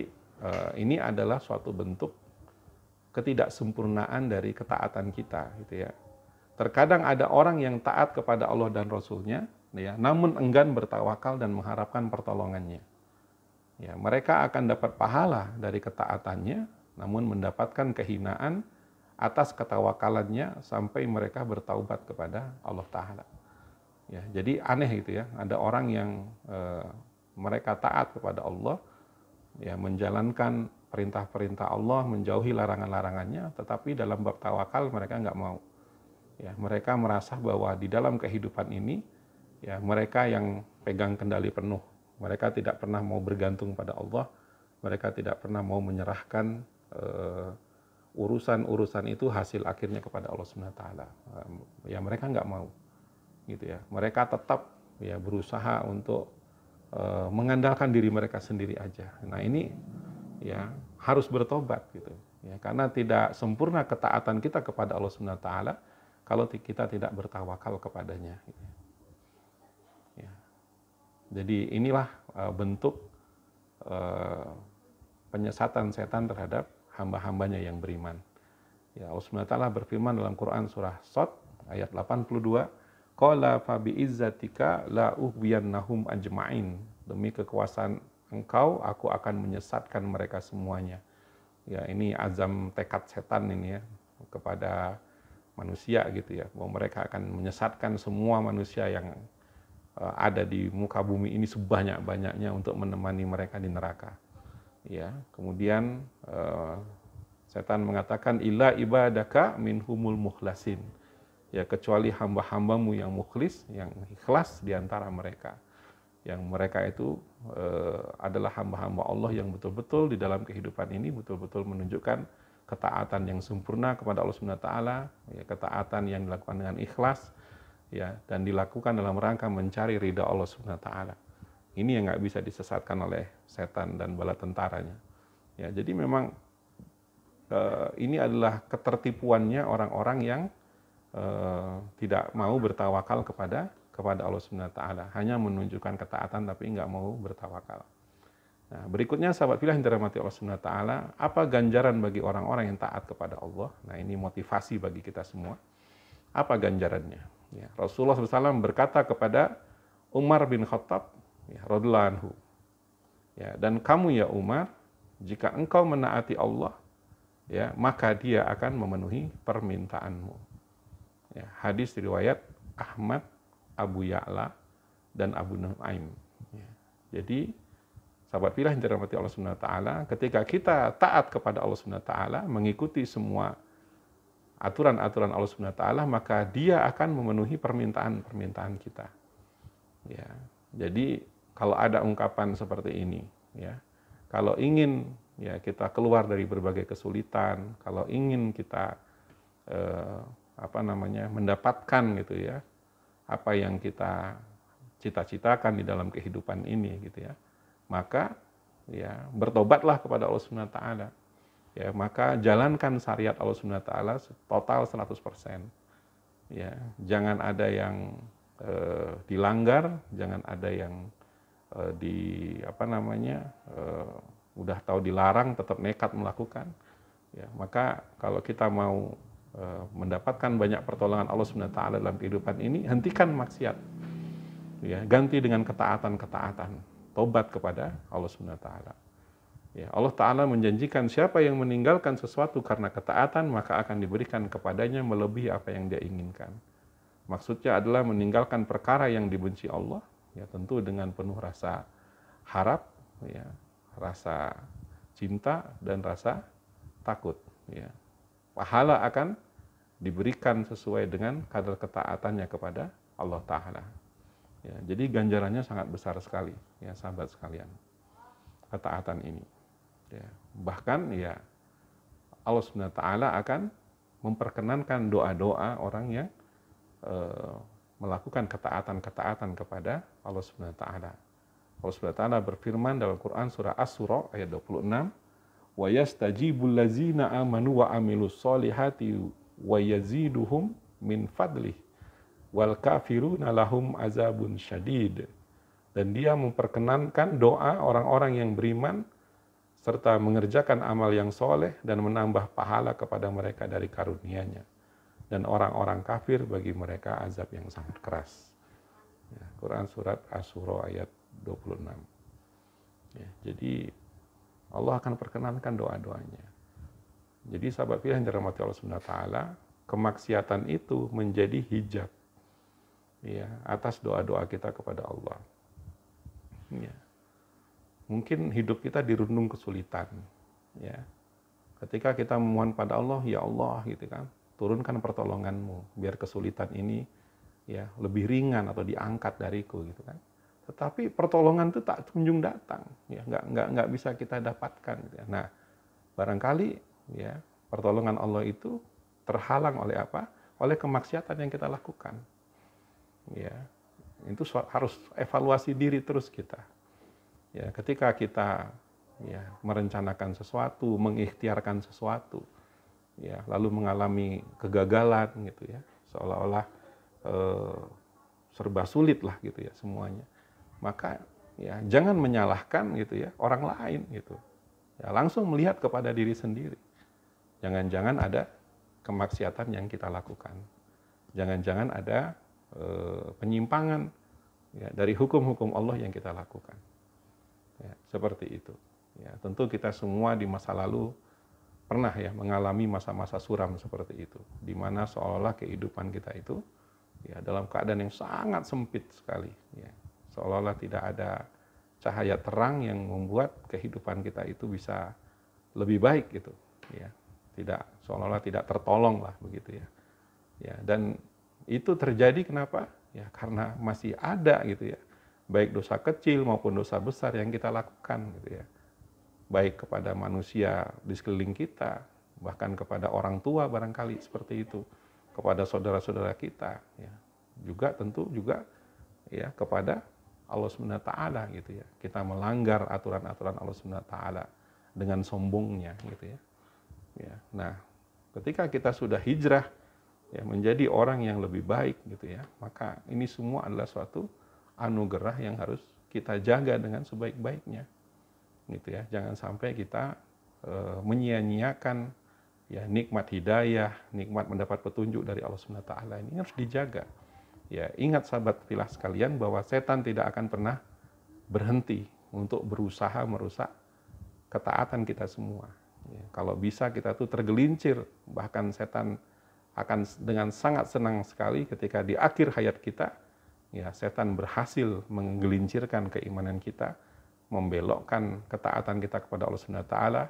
ini adalah suatu bentuk ketidaksempurnaan dari ketaatan kita, gitu ya. Terkadang ada orang yang taat kepada Allah dan Rasul-Nya, ya, namun enggan bertawakal dan mengharapkan pertolongannya. Ya, mereka akan dapat pahala dari ketaatannya, namun mendapatkan kehinaan atas ketawakalannya sampai mereka bertaubat kepada Allah Ta'ala. Ya, jadi aneh gitu ya, ada orang yang mereka taat kepada Allah, ya, menjalankan perintah-perintah Allah, menjauhi larangan-larangannya, tetapi dalam bab tawakal mereka nggak mau. Ya, mereka merasa bahwa di dalam kehidupan ini, ya, mereka yang pegang kendali penuh. Mereka tidak pernah mau bergantung pada Allah. Mereka tidak pernah mau menyerahkan urusan-urusan itu hasil akhirnya kepada Allah Subhanahu wa taala. Ya, mereka nggak mau, gitu ya. Mereka tetap ya berusaha untuk mengandalkan diri mereka sendiri aja. Nah, ini ya harus bertobat gitu. Ya, karena tidak sempurna ketaatan kita kepada Allah Subhanahu wa taala kalau kita tidak bertawakal kepadanya. Ya. Jadi inilah bentuk penyesatan setan terhadap hamba-hambanya yang beriman. Ya, Allah Subhanahu wa taala berfirman dalam Quran surah Shad ayat 82, qala fa bi izzatika la ughwiyannahum ajma'in. Demi kekuasaan Engkau, aku akan menyesatkan mereka semuanya. Ya, ini azam tekad setan ini ya kepada manusia gitu ya, bahwa mereka akan menyesatkan semua manusia yang ada di muka bumi ini sebanyak-banyaknya untuk menemani mereka di neraka. Ya, kemudian setan mengatakan illa ibadaka minhumul mukhlasin. Ya, kecuali hamba-hambamu yang mukhlis, yang ikhlas di antara mereka. Yang mereka itu adalah hamba-hamba Allah yang betul-betul di dalam kehidupan ini betul-betul menunjukkan ketaatan yang sempurna kepada Allah Subhanahu wa taala, ya, ketaatan yang dilakukan dengan ikhlas, ya, dan dilakukan dalam rangka mencari ridha Allah Subhanahu wa taala. Ini yang nggak bisa disesatkan oleh setan dan bala tentaranya. Ya, jadi memang ini adalah ketertipuannya orang-orang yang tidak mau bertawakal kepada Allah Subhanahu wa taala, hanya menunjukkan ketaatan tapi nggak mau bertawakal. Nah, berikutnya sahabat fillah yang dirahmati Allah Subhanahu wa taala, apa ganjaran bagi orang-orang yang taat kepada Allah? Nah, ini motivasi bagi kita semua. Apa ganjarannya? Ya, Rasulullah SAW berkata kepada Umar bin Khattab, ya, radhiyallahu anhu, ya, dan kamu ya Umar, jika engkau menaati Allah, ya, maka dia akan memenuhi permintaanmu. Ya, hadis riwayat Ahmad, Abu Ya'la, dan Abu Nu'aim. Ya, jadi sahabat fillah yang dirahmati Allah Subhanahu wa taala, ketika kita taat kepada Allah Subhanahu wa taala, mengikuti semua aturan-aturan Allah Subhanahu wa taala, maka Dia akan memenuhi permintaan-permintaan kita. Ya. Jadi kalau ada ungkapan seperti ini, ya. Kalau ingin ya kita keluar dari berbagai kesulitan, kalau ingin kita mendapatkan gitu ya, apa yang kita cita-citakan di dalam kehidupan ini gitu ya, maka ya bertobatlah kepada Allah Subhanahu wa taala. Ya, maka jalankan syariat Allah Subhanahu wa taala total 100%. Ya, jangan ada yang dilanggar, jangan ada yang udah tahu dilarang tetap nekat melakukan. Ya, maka kalau kita mau mendapatkan banyak pertolongan Allah Subhanahu wa taala dalam kehidupan ini, hentikan maksiat. Ya, ganti dengan ketaatan. Tobat kepada Allah Subhanahu wa taala. Ya, Allah Ta'ala menjanjikan siapa yang meninggalkan sesuatu karena ketaatan, maka akan diberikan kepadanya melebihi apa yang dia inginkan. Maksudnya adalah meninggalkan perkara yang dibenci Allah, ya tentu dengan penuh rasa harap, ya, rasa cinta dan rasa takut. Ya. Pahala akan diberikan sesuai dengan kadar ketaatannya kepada Allah Ta'ala. Ya, jadi ganjarannya sangat besar sekali, ya sahabat sekalian, ketaatan ini. Ya, bahkan ya Allah Subhanahu wa taala akan memperkenankan doa-doa orang yang melakukan ketaatan-ketaatan kepada Allah Subhanahu wa taala. Allah Subhanahu wa taala berfirman dalam Quran surah Asy-Syura ayat 26, "Wa yastajibul ladzina amanu wa amilus solihati wa yaziduhum min fadlih wal kafiruna lahum azabun syadid." Dan dia memperkenankan doa orang-orang yang beriman serta mengerjakan amal yang soleh dan menambah pahala kepada mereka dari karunia-Nya. Dan orang-orang kafir bagi mereka azab yang sangat keras. Ya, Quran surat Asy-Syura ayat 26. Ya, jadi Allah akan perkenankan doa-doanya. Jadi sahabat pilihan dirahmati Allah Subhanahu wa taala, kemaksiatan itu menjadi hijab ya atas doa-doa kita kepada Allah. Ya. Mungkin hidup kita dirundung kesulitan, ya. Ketika kita memohon pada Allah, ya Allah, gitu kan, turunkan pertolongan-Mu, biar kesulitan ini ya lebih ringan atau diangkat dariku, gitu kan. Tetapi pertolongan itu tak kunjung datang, ya, nggak bisa kita dapatkan. Gitu ya. Nah, barangkali ya pertolongan Allah itu terhalang oleh apa? Oleh kemaksiatan yang kita lakukan. Ya, itu harus evaluasi diri terus kita. Ya, ketika kita ya merencanakan sesuatu, mengikhtiarkan sesuatu, ya lalu mengalami kegagalan gitu ya, seolah-olah serba sulit lah gitu ya semuanya. Maka ya jangan menyalahkan gitu ya orang lain gitu. Ya langsung melihat kepada diri sendiri. Jangan-jangan ada kemaksiatan yang kita lakukan. Jangan-jangan ada penyimpangan ya dari hukum-hukum Allah yang kita lakukan. Ya, seperti itu. Ya, tentu kita semua di masa lalu pernah ya mengalami masa-masa suram seperti itu, di mana seolah-olah kehidupan kita itu ya dalam keadaan yang sangat sempit sekali. Ya, seolah-olah tidak ada cahaya terang yang membuat kehidupan kita itu bisa lebih baik gitu. Ya, seolah-olah tidak tertolong lah begitu ya. Ya, dan itu terjadi kenapa? Ya karena masih ada gitu ya. Baik dosa kecil maupun dosa besar yang kita lakukan gitu ya. Baik kepada manusia di sekeliling kita, bahkan kepada orang tua barangkali seperti itu, kepada saudara-saudara kita ya. Juga tentu juga ya kepada Allah Subhanahu wa taala gitu ya. Kita melanggar aturan-aturan Allah Subhanahu wa taala dengan sombongnya gitu ya. Ya. Nah, ketika kita sudah hijrah ya menjadi orang yang lebih baik gitu ya, maka ini semua adalah suatu anugerah yang harus kita jaga dengan sebaik-baiknya, gitu ya. Jangan sampai kita menyia-nyiakan ya nikmat hidayah, nikmat mendapat petunjuk dari Allah Subhanahu wa taala ini harus dijaga. Ya, ingat sahabat filah sekalian bahwa setan tidak akan pernah berhenti untuk berusaha merusak ketaatan kita semua. Ya, kalau bisa kita tuh tergelincir, bahkan setan akan dengan sangat senang sekali ketika di akhir hayat kita ya setan berhasil menggelincirkan keimanan kita, membelokkan ketaatan kita kepada Allah Subhanahu wa taala,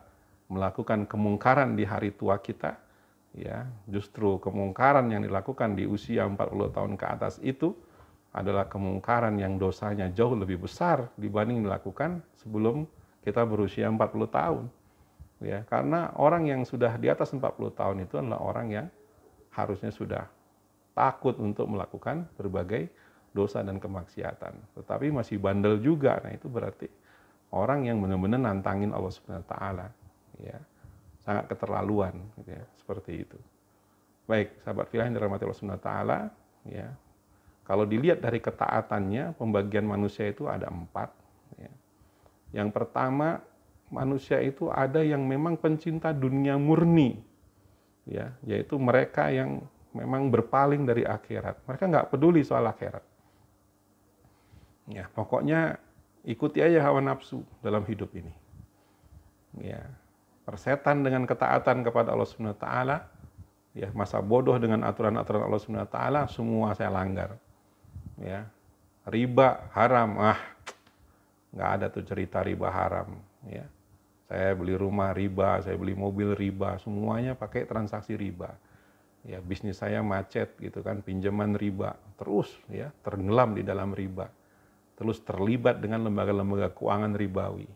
melakukan kemungkaran di hari tua kita, ya. Justru kemungkaran yang dilakukan di usia 40 tahun ke atas itu adalah kemungkaran yang dosanya jauh lebih besar dibanding dilakukan sebelum kita berusia 40 tahun. Ya, karena orang yang sudah di atas 40 tahun itu adalah orang yang harusnya sudah takut untuk melakukan berbagai dosa dan kemaksiatan, tetapi masih bandel juga. Nah, itu berarti orang yang benar-benar nantangin Allah Subhanahu wa taala, ya. Sangat keterlaluan gitu ya, seperti itu. Baik, sahabat filah yang dirahmati Allah Subhanahu wa taala, ya. Kalau dilihat dari ketaatannya, pembagian manusia itu ada 4, ya. Yang pertama, manusia itu ada yang memang pencinta dunia murni, ya, yaitu mereka yang memang berpaling dari akhirat. Mereka nggak peduli soal akhirat. Ya, pokoknya ikuti aja hawa nafsu dalam hidup ini. Ya, persetan dengan ketaatan kepada Allah Subhanahu wa taala, ya, masa bodoh dengan aturan-aturan Allah Subhanahu wa taala, semua saya langgar. Ya. Riba haram, nggak ada tuh cerita riba haram, ya. Saya beli rumah riba, saya beli mobil riba, semuanya pakai transaksi riba. Ya, bisnis saya macet gitu kan, pinjaman riba, terus ya tenggelam di dalam riba. Terus terlibat dengan lembaga-lembaga keuangan ribawi,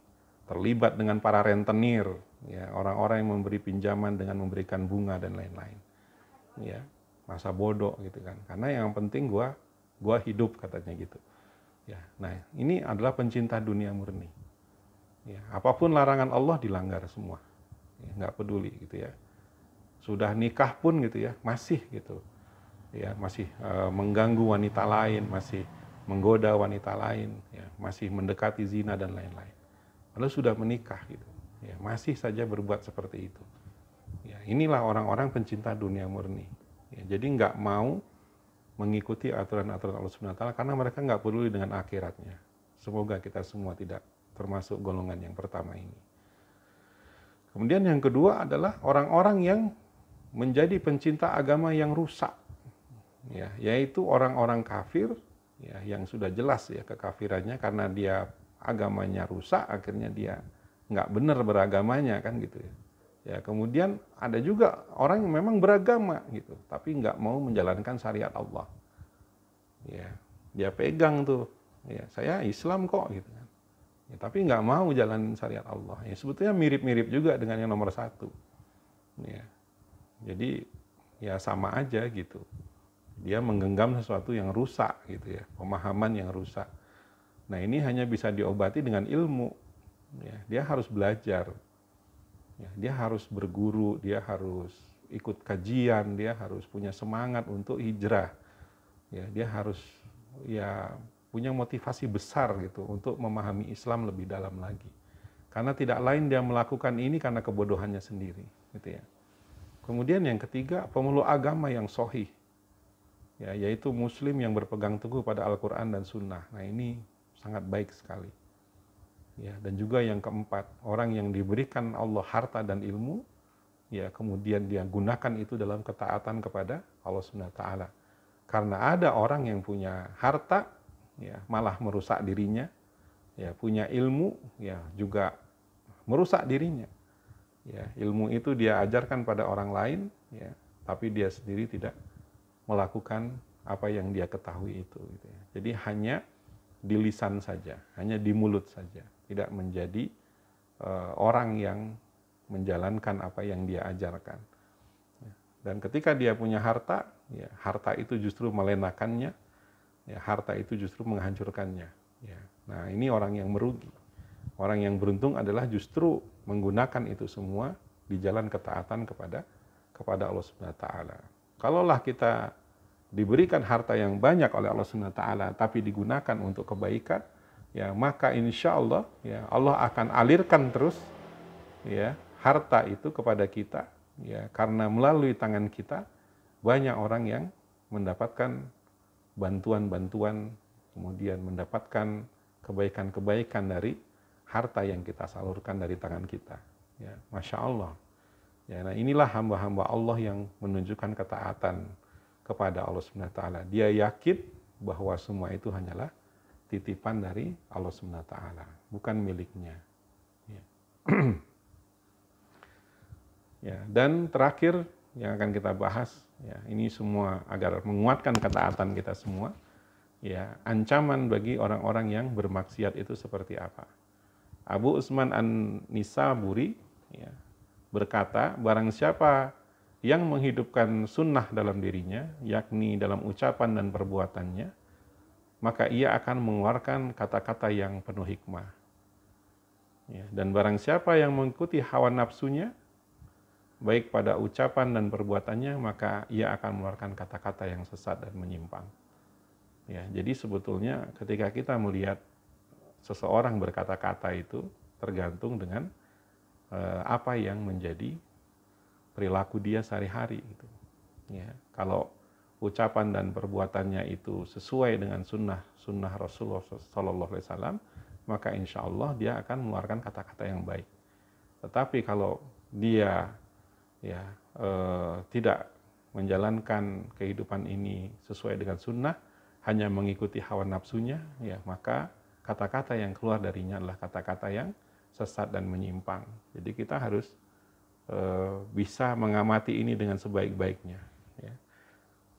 terlibat dengan para rentenir, ya, orang-orang yang memberi pinjaman dengan memberikan bunga dan lain-lain. Ya, masa bodoh gitu kan. Karena yang penting gua hidup katanya gitu. Ya, nah ini adalah pencinta dunia murni. Ya, apapun larangan Allah dilanggar semua. Ya, nggak peduli gitu ya. Sudah nikah pun gitu ya, masih gitu. Ya, masih mengganggu wanita lain, masih menggoda wanita lain, ya, masih mendekati zina dan lain-lain. Lalu sudah menikah gitu. Ya, masih saja berbuat seperti itu. Ya, inilah orang-orang pencinta dunia murni. Ya, jadi nggak mau mengikuti aturan-aturan Allah Subhanahu wa taala karena mereka nggak peduli dengan akhiratnya. Semoga kita semua tidak termasuk golongan yang pertama ini. Kemudian yang kedua adalah orang-orang yang menjadi pencinta agama yang rusak. Ya, yaitu orang-orang kafir ya, yang sudah jelas ya kekafirannya karena dia agamanya rusak, akhirnya dia nggak benar beragamanya kan gitu ya. Ya, kemudian ada juga orang yang memang beragama gitu, tapi nggak mau menjalankan syariat Allah. Ya, dia pegang tuh, ya saya Islam kok gitu kan. Ya, tapi nggak mau jalan syariat Allah. Ya, sebetulnya mirip-mirip juga dengan yang nomor satu. Ya, jadi ya sama aja gitu. Dia menggenggam sesuatu yang rusak gitu ya, pemahaman yang rusak. Nah ini hanya bisa diobati dengan ilmu. Ya, dia harus belajar. Ya, dia harus berguru, dia harus ikut kajian, dia harus punya semangat untuk hijrah. Ya, dia harus ya punya motivasi besar gitu untuk memahami Islam lebih dalam lagi. Karena tidak lain dia melakukan ini karena kebodohannya sendiri, gitu ya. Kemudian yang ketiga, pemeluk agama yang sahih. Ya, yaitu muslim yang berpegang teguh pada Al-Quran dan Sunnah. Nah ini sangat baik sekali. Ya, dan juga yang keempat, orang yang diberikan Allah harta dan ilmu, ya kemudian dia gunakan itu dalam ketaatan kepada Allah Subhanahu wa taala. Karena ada orang yang punya harta, ya malah merusak dirinya, ya punya ilmu, ya juga merusak dirinya. Ya, ilmu itu dia ajarkan pada orang lain, ya, tapi dia sendiri tidak melakukan apa yang dia ketahui itu. Gitu ya. Jadi hanya di lisan saja, hanya di mulut saja, tidak menjadi orang yang menjalankan apa yang dia ajarkan. Ya. Dan ketika dia punya harta, ya, harta itu justru melenakannya, ya, harta itu justru menghancurkannya. Ya. Nah ini orang yang merugi. Orang yang beruntung adalah justru menggunakan itu semua di jalan ketaatan kepada Allah Subhanahu wa taala. Kalaulah kita diberikan harta yang banyak oleh Allah Subhanahu wa taala tapi digunakan untuk kebaikan, ya maka insya Allah ya Allah akan alirkan terus ya harta itu kepada kita, ya karena melalui tangan kita banyak orang yang mendapatkan bantuan-bantuan, kemudian mendapatkan kebaikan-kebaikan dari harta yang kita salurkan dari tangan kita. Ya, Masya Allah. Ya, nah inilah hamba-hamba Allah yang menunjukkan ketaatan kepada Allah Subhanahu wa taala. Dia yakin bahwa semua itu hanyalah titipan dari Allah Subhanahu wa taala, bukan miliknya. Ya. Ya, dan terakhir yang akan kita bahas, ya, ini semua agar menguatkan ketaatan kita semua. Ya, ancaman bagi orang-orang yang bermaksiat itu seperti apa? Abu Utsman An-Nisaburi ya, berkata, barang siapa yang menghidupkan sunnah dalam dirinya, yakni dalam ucapan dan perbuatannya, maka ia akan mengeluarkan kata-kata yang penuh hikmah. Ya, dan barang siapa yang mengikuti hawa nafsunya, baik pada ucapan dan perbuatannya, maka ia akan mengeluarkan kata-kata yang sesat dan menyimpang. Ya, jadi sebetulnya ketika kita melihat seseorang berkata-kata itu tergantung dengan apa yang menjadi perilaku dia sehari-hari. Gitu. Ya, kalau ucapan dan perbuatannya itu sesuai dengan sunnah Rasulullah SAW, maka insya Allah dia akan mengeluarkan kata-kata yang baik. Tetapi kalau dia ya tidak menjalankan kehidupan ini sesuai dengan sunnah, hanya mengikuti hawa nafsunya, ya maka kata-kata yang keluar darinya adalah kata-kata yang sesat dan menyimpang. Jadi kita harus bisa mengamati ini dengan sebaik-baiknya. Ya.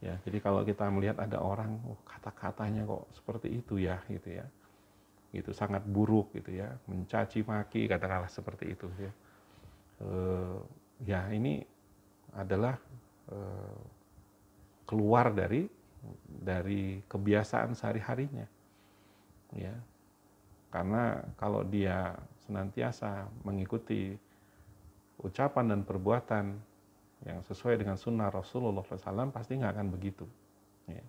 Ya, jadi kalau kita melihat ada orang, kata-katanya kok seperti itu ya, gitu ya, itu sangat buruk, gitu ya, mencaci maki, katakanlah seperti itu. Ya. ya ini adalah keluar dari kebiasaan sehari-harinya, ya. Karena kalau dia senantiasa mengikuti ucapan dan perbuatan yang sesuai dengan sunnah Rasulullah SAW, pasti nggak akan begitu. Ya.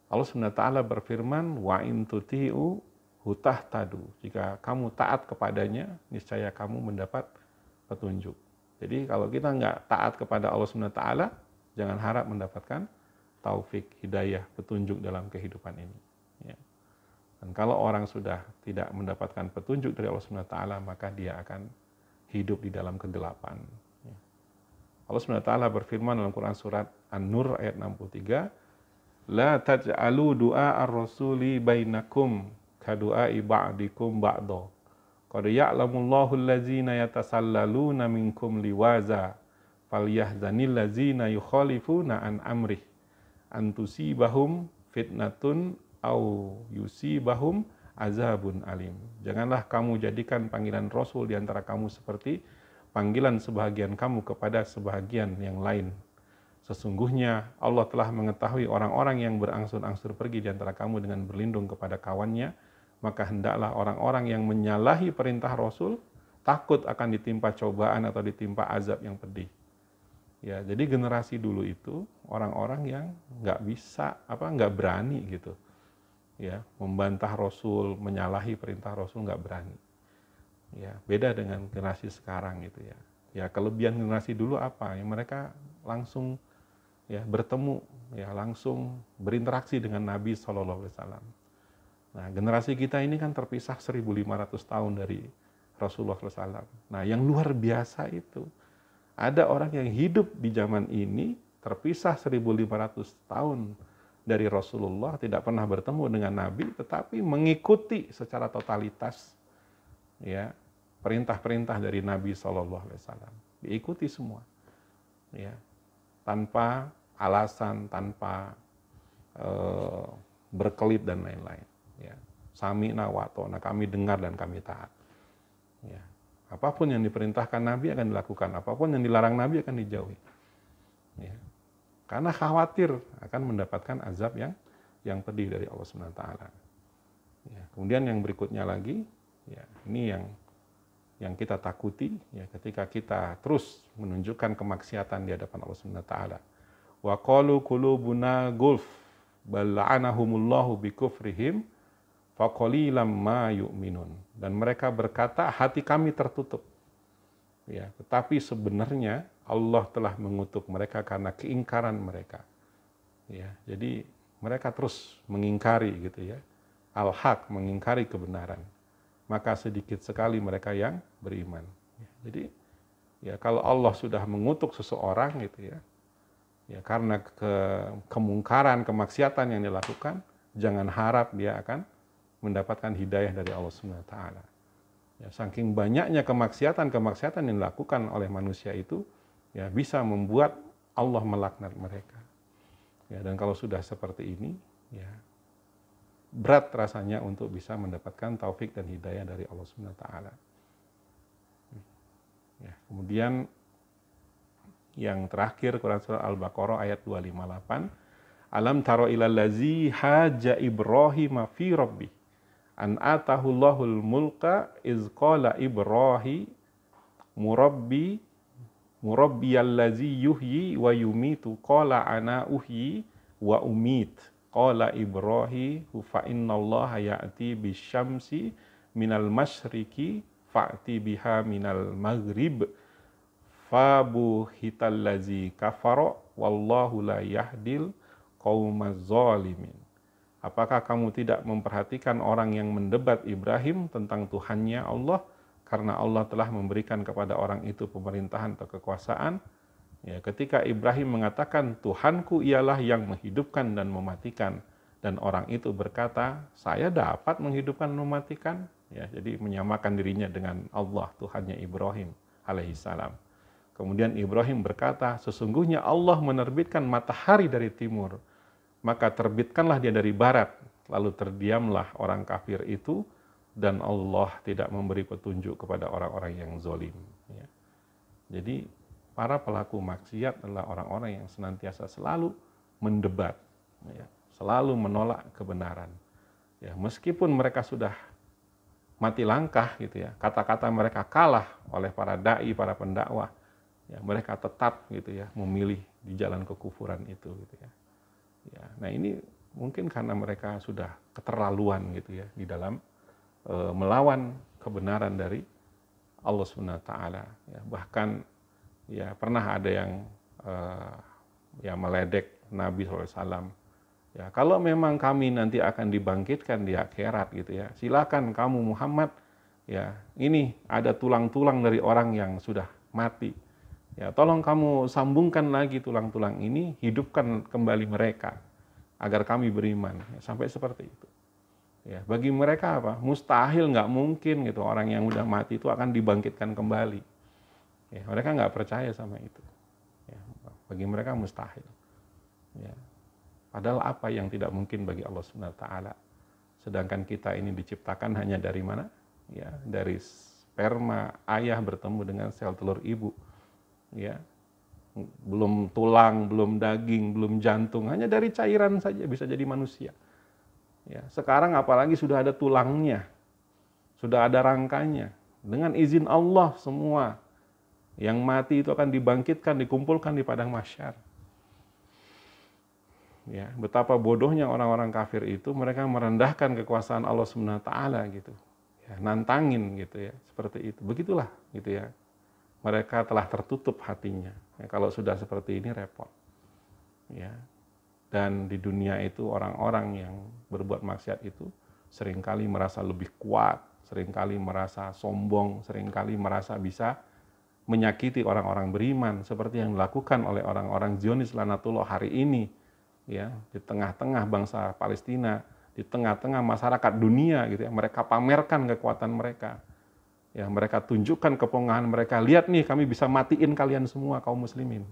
Allah SWT berfirman, wa in tuti'u hutahtadu. Jika kamu taat kepadanya, niscaya kamu mendapat petunjuk. Jadi kalau kita nggak taat kepada Allah SWT, jangan harap mendapatkan taufik, hidayah, petunjuk dalam kehidupan ini. Ya. Dan kalau orang sudah tidak mendapatkan petunjuk dari Allah SWT, maka dia akan hidup di dalam kegelapan. Ya. Allah SWT berfirman dalam Quran surat An-Nur ayat 63, la taj'alu du'a ar-rasuli bainakum kadu'ai ba'dikum ba'do. Qad ya'lamullahu allazina yatasallaluna minkum liwaza falyahzanil lazina yukhalifuna an amrih an tusibahum fitnatun au yusibahum azabun alim. Janganlah kamu jadikan panggilan Rasul di antara kamu seperti panggilan sebahagian kamu kepada sebahagian yang lain. Sesungguhnya Allah telah mengetahui orang-orang yang berangsur-angsur pergi di antara kamu dengan berlindung kepada kawannya, maka hendaklah orang-orang yang menyalahi perintah Rasul takut akan ditimpa cobaan atau ditimpa azab yang pedih. Ya, jadi generasi dulu itu orang-orang yang nggak berani gitu. Ya, membantah Rasul, menyalahi perintah Rasul, nggak berani. Ya, beda dengan generasi sekarang gitu ya. Ya, kelebihan generasi dulu apa? Ya, mereka langsung ya bertemu, ya langsung berinteraksi dengan Nabi SAW. Nah, generasi kita ini kan terpisah 1.500 tahun dari Rasulullah SAW. Nah, yang luar biasa itu, ada orang yang hidup di zaman ini terpisah 1.500 tahun dari Rasulullah, tidak pernah bertemu dengan Nabi, tetapi mengikuti secara totalitas ya perintah-perintah dari Nabi SAW. Diikuti semua, ya, tanpa alasan, tanpa berkelit dan lain-lain. Ya. Sami'na wa ta'na, kami dengar dan kami taat. Ya. Apapun yang diperintahkan Nabi akan dilakukan, apapun yang dilarang Nabi akan dijauhi. Ya. Karena khawatir akan mendapatkan azab yang pedih dari Allah SWT. Ya. Kemudian yang berikutnya lagi, ya, ini yang kita takuti, ya, ketika kita terus menunjukkan kemaksiatan di hadapan Allah SWT. Wa qalu qulubuna gulf bal la'anahumullahu bikufrihim faqalilam ma yu'minun. Dan mereka berkata, hati kami tertutup. Ya, tetapi sebenarnya Allah telah mengutuk mereka karena keingkaran mereka. Ya, jadi mereka terus mengingkari gitu ya. Al-haq, mengingkari kebenaran. Maka sedikit sekali mereka yang beriman. Ya, jadi ya kalau Allah sudah mengutuk seseorang gitu ya. Ya, karena kemungkaran, kemaksiatan yang dilakukan, jangan harap dia akan mendapatkan hidayah dari Allah SWT. Ya, saking banyaknya kemaksiatan yang dilakukan oleh manusia itu, ya bisa membuat Allah melaknat mereka. Ya, dan kalau sudah seperti ini, ya berat rasanya untuk bisa mendapatkan taufik dan hidayah dari Allah SWT. Ya, kemudian yang terakhir Quran surah Al-Baqarah ayat 258, alam taro ilal lazi haja Ibrahim fi rabbih an atahullahul mulka iz qala Ibrahim murabbiyal lazi yuhyi wa yumitu qala ana uhyi wa umit qala Ibrahim fa innallaha ya'ti bisyamsi minal masyriqi fa'ti biha minal maghrib fabu hitallazi kafaro wallahu la yahdil qaumaz zalimin. Apakah kamu tidak memperhatikan orang yang mendebat Ibrahim tentang Tuhannya Allah, karena Allah telah memberikan kepada orang itu pemerintahan atau kekuasaan? Ya, ketika Ibrahim mengatakan Tuhanku ialah yang menghidupkan dan mematikan, dan orang itu berkata saya dapat menghidupkan dan mematikan, ya, jadi menyamakan dirinya dengan Allah, Tuhannya Ibrahim alaihissalam. Kemudian Ibrahim berkata, sesungguhnya Allah menerbitkan matahari dari timur, maka terbitkanlah dia dari barat, lalu terdiamlah orang kafir itu, dan Allah tidak memberi petunjuk kepada orang-orang yang zalim. Ya. Jadi para pelaku maksiat adalah orang-orang yang senantiasa selalu mendebat, ya, selalu menolak kebenaran. Ya, meskipun mereka sudah mati langkah gitu ya, kata-kata mereka kalah oleh para dai, para pendakwah, ya, mereka tetap gitu ya memilih di jalan kekufuran itu gitu ya. Ya, nah ini mungkin karena mereka sudah keterlaluan gitu ya di dalam melawan kebenaran dari Allah Subhanahu wa taala. Ya, bahkan ya pernah ada yang ya meledek Nabi SAW. Ya, kalau memang kami nanti akan dibangkitkan di akhirat gitu ya, silakan kamu Muhammad, ya ini ada tulang-tulang dari orang yang sudah mati. Ya, tolong kamu sambungkan lagi tulang-tulang ini, hidupkan kembali mereka agar kami beriman. Ya, sampai seperti itu. Ya, bagi mereka apa? Mustahil, nggak mungkin gitu orang yang udah mati itu akan dibangkitkan kembali. Ya, mereka nggak percaya sama itu. Ya, bagi mereka mustahil. Ya. Padahal apa yang tidak mungkin bagi Allah Subhanahu wa taala? Sedangkan kita ini diciptakan hanya dari mana? Ya, dari sperma ayah bertemu dengan sel telur ibu. Ya. Belum tulang, belum daging, belum jantung, hanya dari cairan saja bisa jadi manusia. Ya, sekarang apalagi sudah ada tulangnya, sudah ada rangkanya. Dengan izin Allah semua yang mati itu akan dibangkitkan, dikumpulkan di padang mahsyar. Ya, betapa bodohnya orang-orang kafir itu, mereka merendahkan kekuasaan Allah Subhanahu wa taala gitu. Ya, nantangin gitu ya, seperti itu. Begitulah gitu ya. Mereka telah tertutup hatinya. Ya, kalau sudah seperti ini repot. Ya. Dan di dunia itu orang-orang yang berbuat maksiat itu seringkali merasa lebih kuat, seringkali merasa sombong, seringkali merasa bisa menyakiti orang-orang beriman seperti yang dilakukan oleh orang-orang Zionis Lanatullah hari ini, ya, di tengah-tengah bangsa Palestina, di tengah-tengah masyarakat dunia gitu ya, mereka pamerkan kekuatan mereka. Ya, mereka tunjukkan kepongahan mereka. Lihat nih, kami bisa matiin kalian semua kaum muslimin.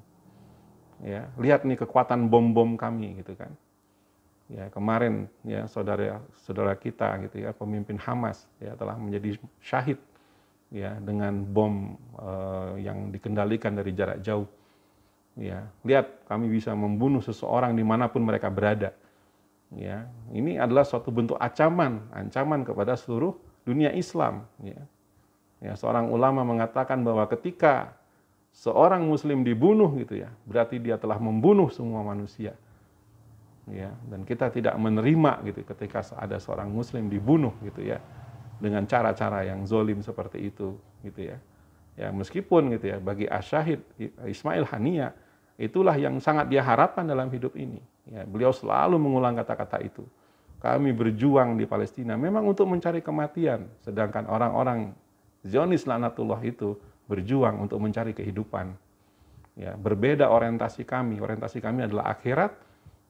Ya, lihat nih kekuatan bom-bom kami gitu kan. Ya, kemarin ya saudara kita gitu ya, pemimpin Hamas ya telah menjadi syahid ya dengan bom yang dikendalikan dari jarak jauh. Ya, lihat kami bisa membunuh seseorang dimanapun mereka berada. Ya, ini adalah suatu bentuk ancaman kepada seluruh dunia Islam. Ya. Ya, seorang ulama mengatakan bahwa ketika seorang muslim dibunuh gitu ya, berarti dia telah membunuh semua manusia. Ya, dan kita tidak menerima gitu ketika ada seorang muslim dibunuh gitu ya dengan cara-cara yang zolim seperti itu gitu ya. Ya, meskipun gitu ya bagi Asyahid Ismail Haniya itulah yang sangat dia harapkan dalam hidup ini. Ya, beliau selalu mengulang kata-kata itu. Kami berjuang di Palestina memang untuk mencari kematian, sedangkan orang-orang Zionis Lanatullah itu berjuang untuk mencari kehidupan. Ya, berbeda orientasi kami adalah akhirat,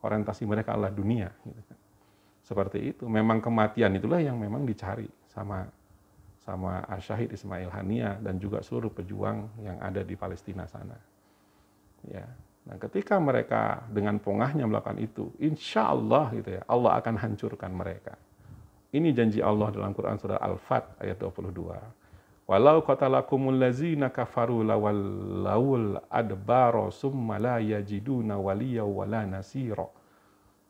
orientasi mereka adalah dunia. Seperti itu. Memang kematian itulah yang memang dicari sama Asyahid Ismail Haniya dan juga seluruh pejuang yang ada di Palestina sana. Ya. Nah, ketika mereka dengan pongahnya melakukan itu, insya Allah gitu ya, Allah akan hancurkan mereka. Ini janji Allah dalam Quran surah Al-Fat ayat 22. Walau qatalakumul ladzina kafaru lawal adbaro summa la yajiduna waliya wala nasira.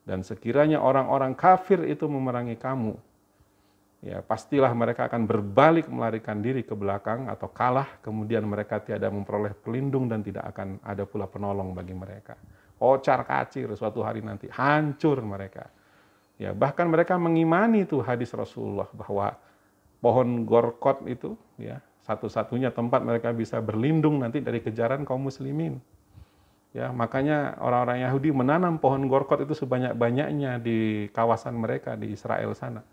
Dan sekiranya orang-orang kafir itu memerangi kamu, ya pastilah mereka akan berbalik melarikan diri ke belakang atau kalah, kemudian mereka tiada memperoleh pelindung dan tidak akan ada pula penolong bagi mereka. Kocar kacir suatu hari nanti hancur mereka. Ya, bahkan mereka mengimani itu hadis Rasulullah bahwa pohon gorkot itu ya satu-satunya tempat mereka bisa berlindung nanti dari kejaran kaum muslimin. Ya, makanya orang-orang Yahudi menanam pohon gorkot itu sebanyak-banyaknya di kawasan mereka di Israel sana.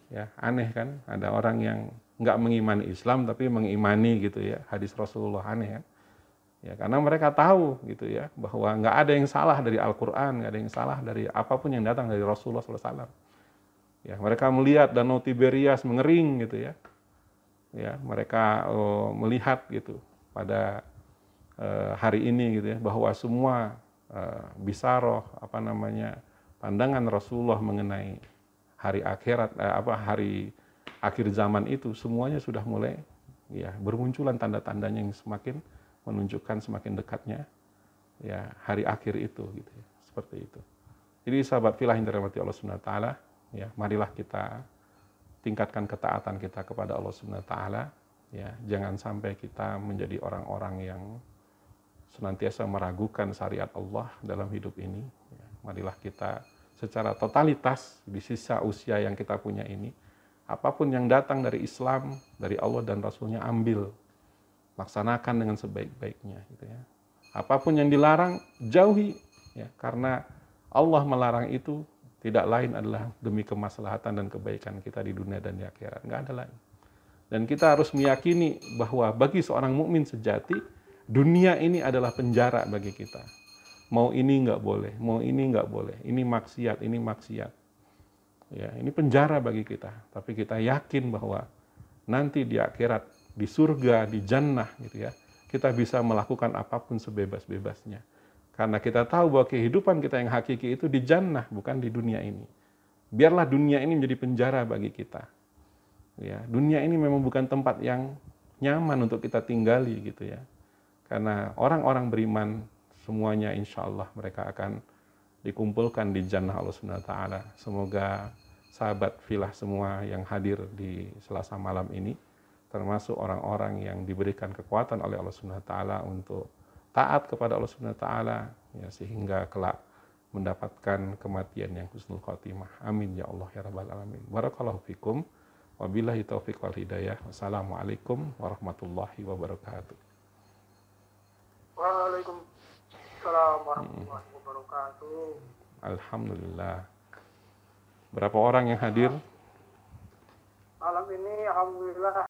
Ya, aneh kan? Ada orang yang nggak mengimani Islam tapi mengimani gitu ya hadis Rasulullah, aneh kan? Ya, karena mereka tahu gitu ya bahwa nggak ada yang salah dari Al-Quran, nggak ada yang salah dari apapun yang datang dari Rasulullah SAW. Ya, mereka melihat Danau Tiberias mengering gitu ya. Ya, mereka melihat gitu pada hari ini gitu ya bahwa semua bisaroh pandangan Rasulullah mengenai hari akhirat hari akhir zaman itu semuanya sudah mulai ya bermunculan tanda-tandanya yang semakin menunjukkan semakin dekatnya ya hari akhir itu gitu ya. Seperti itu. Jadi sahabat filah yang dirahmati Allah Subhanahu wa taala, ya, marilah kita tingkatkan ketaatan kita kepada Allah Subhanahu wa taala, ya. Jangan sampai kita menjadi orang-orang yang senantiasa meragukan syariat Allah dalam hidup ini, ya. Marilah kita secara totalitas di sisa usia yang kita punya ini, apapun yang datang dari Islam, dari Allah dan Rasulnya, ambil, laksanakan dengan sebaik-baiknya gitu ya. Apapun yang dilarang, jauhi ya, karena Allah melarang itu tidak lain adalah demi kemaslahatan dan kebaikan kita di dunia dan di akhirat, nggak ada lain. Dan kita harus meyakini bahwa bagi seorang mukmin sejati, dunia ini adalah penjara bagi kita. Mau ini nggak boleh, mau ini nggak boleh, ini maksiat, ini maksiat. Ya, ini penjara bagi kita. Tapi kita yakin bahwa nanti di akhirat, di surga, di jannah gitu ya, kita bisa melakukan apapun sebebas-bebasnya. Karena kita tahu bahwa kehidupan kita yang hakiki itu di jannah, bukan di dunia ini. Biarlah dunia ini menjadi penjara bagi kita. Ya, dunia ini memang bukan tempat yang nyaman untuk kita tinggali gitu ya. Karena orang-orang beriman semuanya insya Allah mereka akan dikumpulkan di jannah Allah Subhanahu wa taala. Semoga sahabat filah semua yang hadir di Selasa malam ini termasuk orang-orang yang diberikan kekuatan oleh Allah Subhanahu wa taala untuk taat kepada Allah Subhanahu wa taala ya, sehingga kelak mendapatkan kematian yang husnul khotimah. Amin ya Allah ya rabbal alamin. Barakallahu fikum. Wabillahi taufiq wal hidayah. Wassalamualaikum warahmatullahi wabarakatuh. Waalaikumsalam warahmatullahi wabarakatuh. Alhamdulillah. Berapa orang yang hadir? Malam ini alhamdulillah